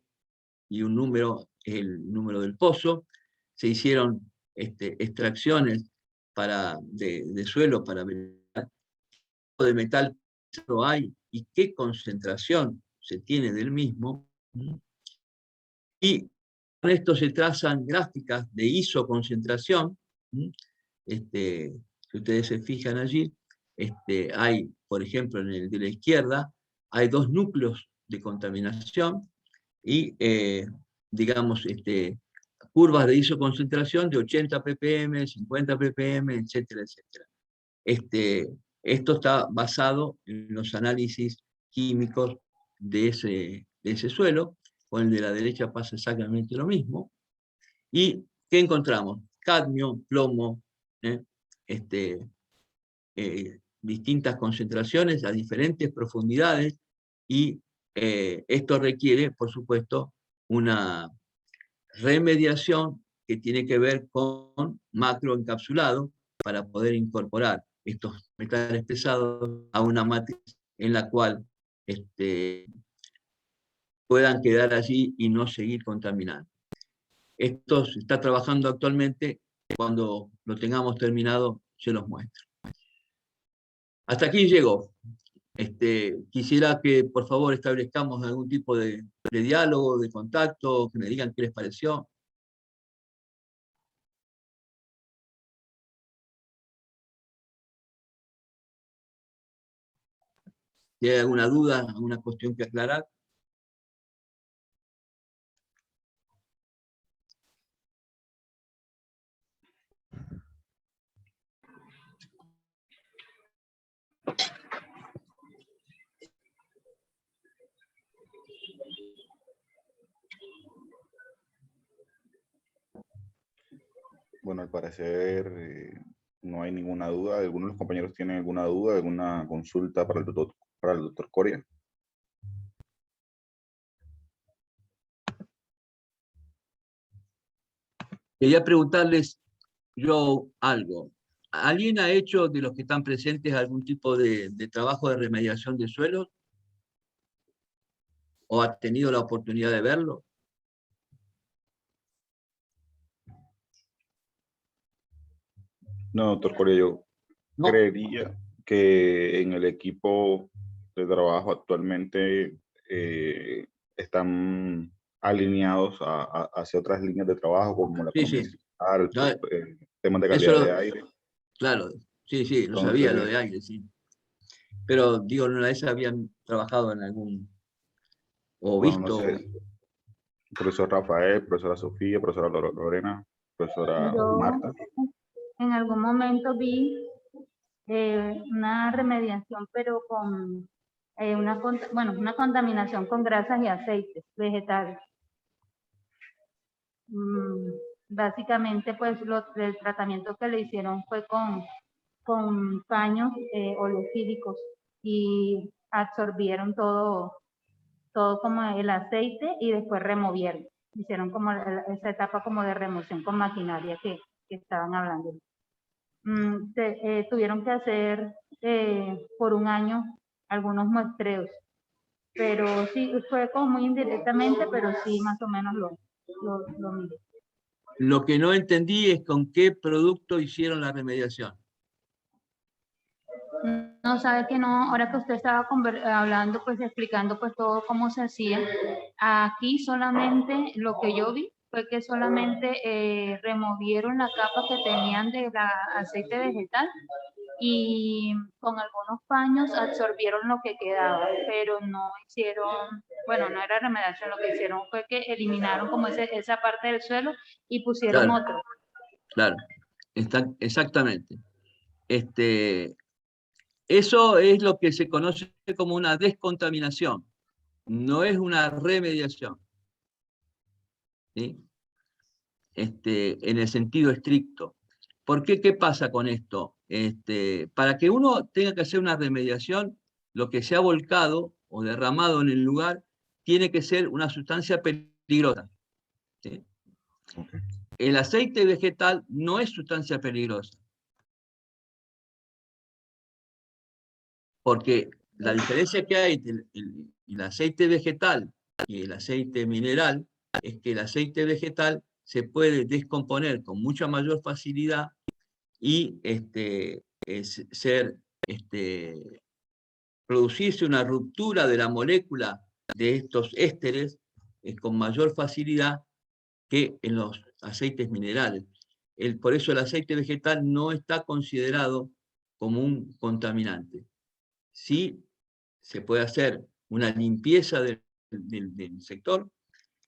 y un número, es el número del pozo. Se hicieron extracciones de suelo para ver qué de metal hay y qué concentración se tiene del mismo. Y con esto se trazan gráficas de isoconcentración. Si ustedes se fijan allí, hay, por ejemplo, en el de la izquierda, hay 2 núcleos de contaminación y, digamos, curvas de isoconcentración de 80 ppm, 50 ppm, etcétera, etcétera. Esto está basado en los análisis químicos de ese suelo. Con el de la derecha pasa exactamente lo mismo. ¿Y qué encontramos? Cadmio, plomo, distintas concentraciones a diferentes profundidades, y esto requiere, por supuesto, una remediación que tiene que ver con macroencapsulado para poder incorporar estos metales pesados a una matriz en la cual puedan quedar allí y no seguir contaminando. Esto se está trabajando actualmente. Cuando lo tengamos terminado, se los muestro. Hasta aquí llegó. Quisiera que por favor establezcamos algún tipo de diálogo, de contacto, que me digan qué les pareció. Si hay alguna duda, alguna cuestión que aclarar. Bueno, al parecer no hay ninguna duda. ¿Algunos de los compañeros tienen alguna duda, alguna consulta para el doctor Coria? Quería preguntarles yo algo. ¿Alguien ha hecho, de los que están presentes, algún tipo de trabajo de remediación de suelos? ¿O ha tenido la oportunidad de verlo? No, doctor Coria, yo No. creería que en el equipo de trabajo actualmente están alineados hacia otras líneas de trabajo, como la economía circular, temas de calidad de aire. Claro, sí, lo sabía, lo de aire, sí. Pero digo, ¿no vez habían trabajado en algún, o Bueno, visto? no sé. Profesor Rafael, profesora Sofía, profesora Lorena, profesora Yo Marta. en algún momento vi una remediación, pero con una contaminación con grasas y aceites vegetales. Básicamente, pues el tratamiento que le hicieron fue con paños oleofílicos y absorbieron todo como el aceite y después removieron. Hicieron como esa etapa como de remoción con maquinaria que estaban hablando. Tuvieron que hacer por un año algunos muestreos, pero sí, fue como muy indirectamente, pero sí más o menos lo miré. Lo que no entendí es con qué producto hicieron la remediación. No, sabe que no, ahora que usted estaba hablando, pues explicando pues todo cómo se hacía, aquí solamente lo que yo vi fue que solamente removieron la capa que tenían de aceite vegetal y con algunos paños absorbieron lo que quedaba, pero no hicieron, bueno, no era remediación, lo que hicieron fue que eliminaron como esa parte del suelo y pusieron Claro, otro. claro, exactamente. Eso es lo que se conoce como una descontaminación, no es una remediación, ¿sí? En el sentido estricto. ¿Por qué? ¿Qué pasa con esto? Para que uno tenga que hacer una remediación, lo que se ha volcado o derramado en el lugar tiene que ser una sustancia peligrosa, ¿sí? Okay. El aceite vegetal no es sustancia peligrosa. Porque la diferencia que hay entre el aceite vegetal y el aceite mineral es que el aceite vegetal se puede descomponer con mucha mayor facilidad y producirse una ruptura de la molécula de estos ésteres con mayor facilidad que en los aceites minerales. Por eso el aceite vegetal no está considerado como un contaminante. Sí se puede hacer una limpieza del sector,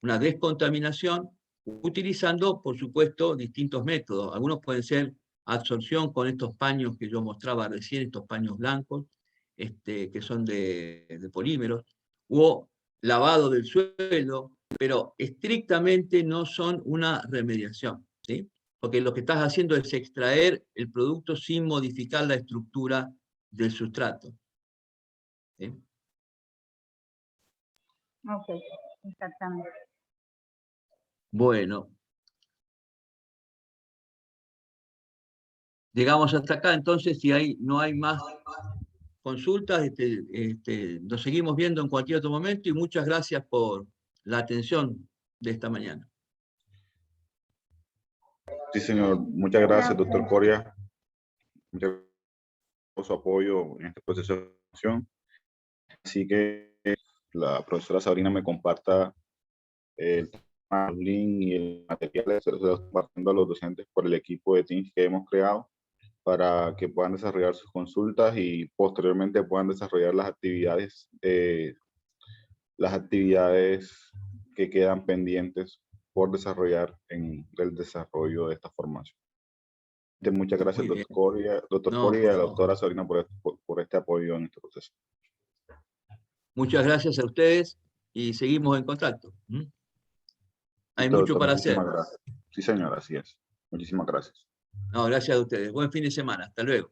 una descontaminación, utilizando, por supuesto, distintos métodos. Algunos pueden ser absorción con estos paños que yo mostraba recién, estos paños blancos, que son de polímeros, o lavado del suelo, pero estrictamente no son una remediación, ¿sí? Porque lo que estás haciendo es extraer el producto sin modificar la estructura del sustrato, ¿sí? Ok, exactamente. Bueno, llegamos hasta acá, entonces si no hay más consultas, nos seguimos viendo en cualquier otro momento y muchas gracias por la atención de esta mañana. Sí, señor. Muchas gracias, doctor Coria. Muchas gracias por su apoyo en este proceso de formación. Así que la profesora Sabrina me comparta el link y el material, se los compartiendo a los docentes por el equipo de Teams que hemos creado para que puedan desarrollar sus consultas y posteriormente puedan desarrollar las actividades que quedan pendientes por desarrollar en el desarrollo de esta formación. Muchas gracias, doctor Coria y a la doctora Sabrina por este apoyo en este proceso. Muchas gracias a ustedes y seguimos en contacto. Hay mucho Doctor, para hacer. Gracias. Sí, señor, así es. Muchísimas gracias. No, gracias a ustedes. Buen fin de semana. Hasta luego.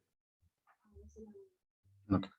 Okay.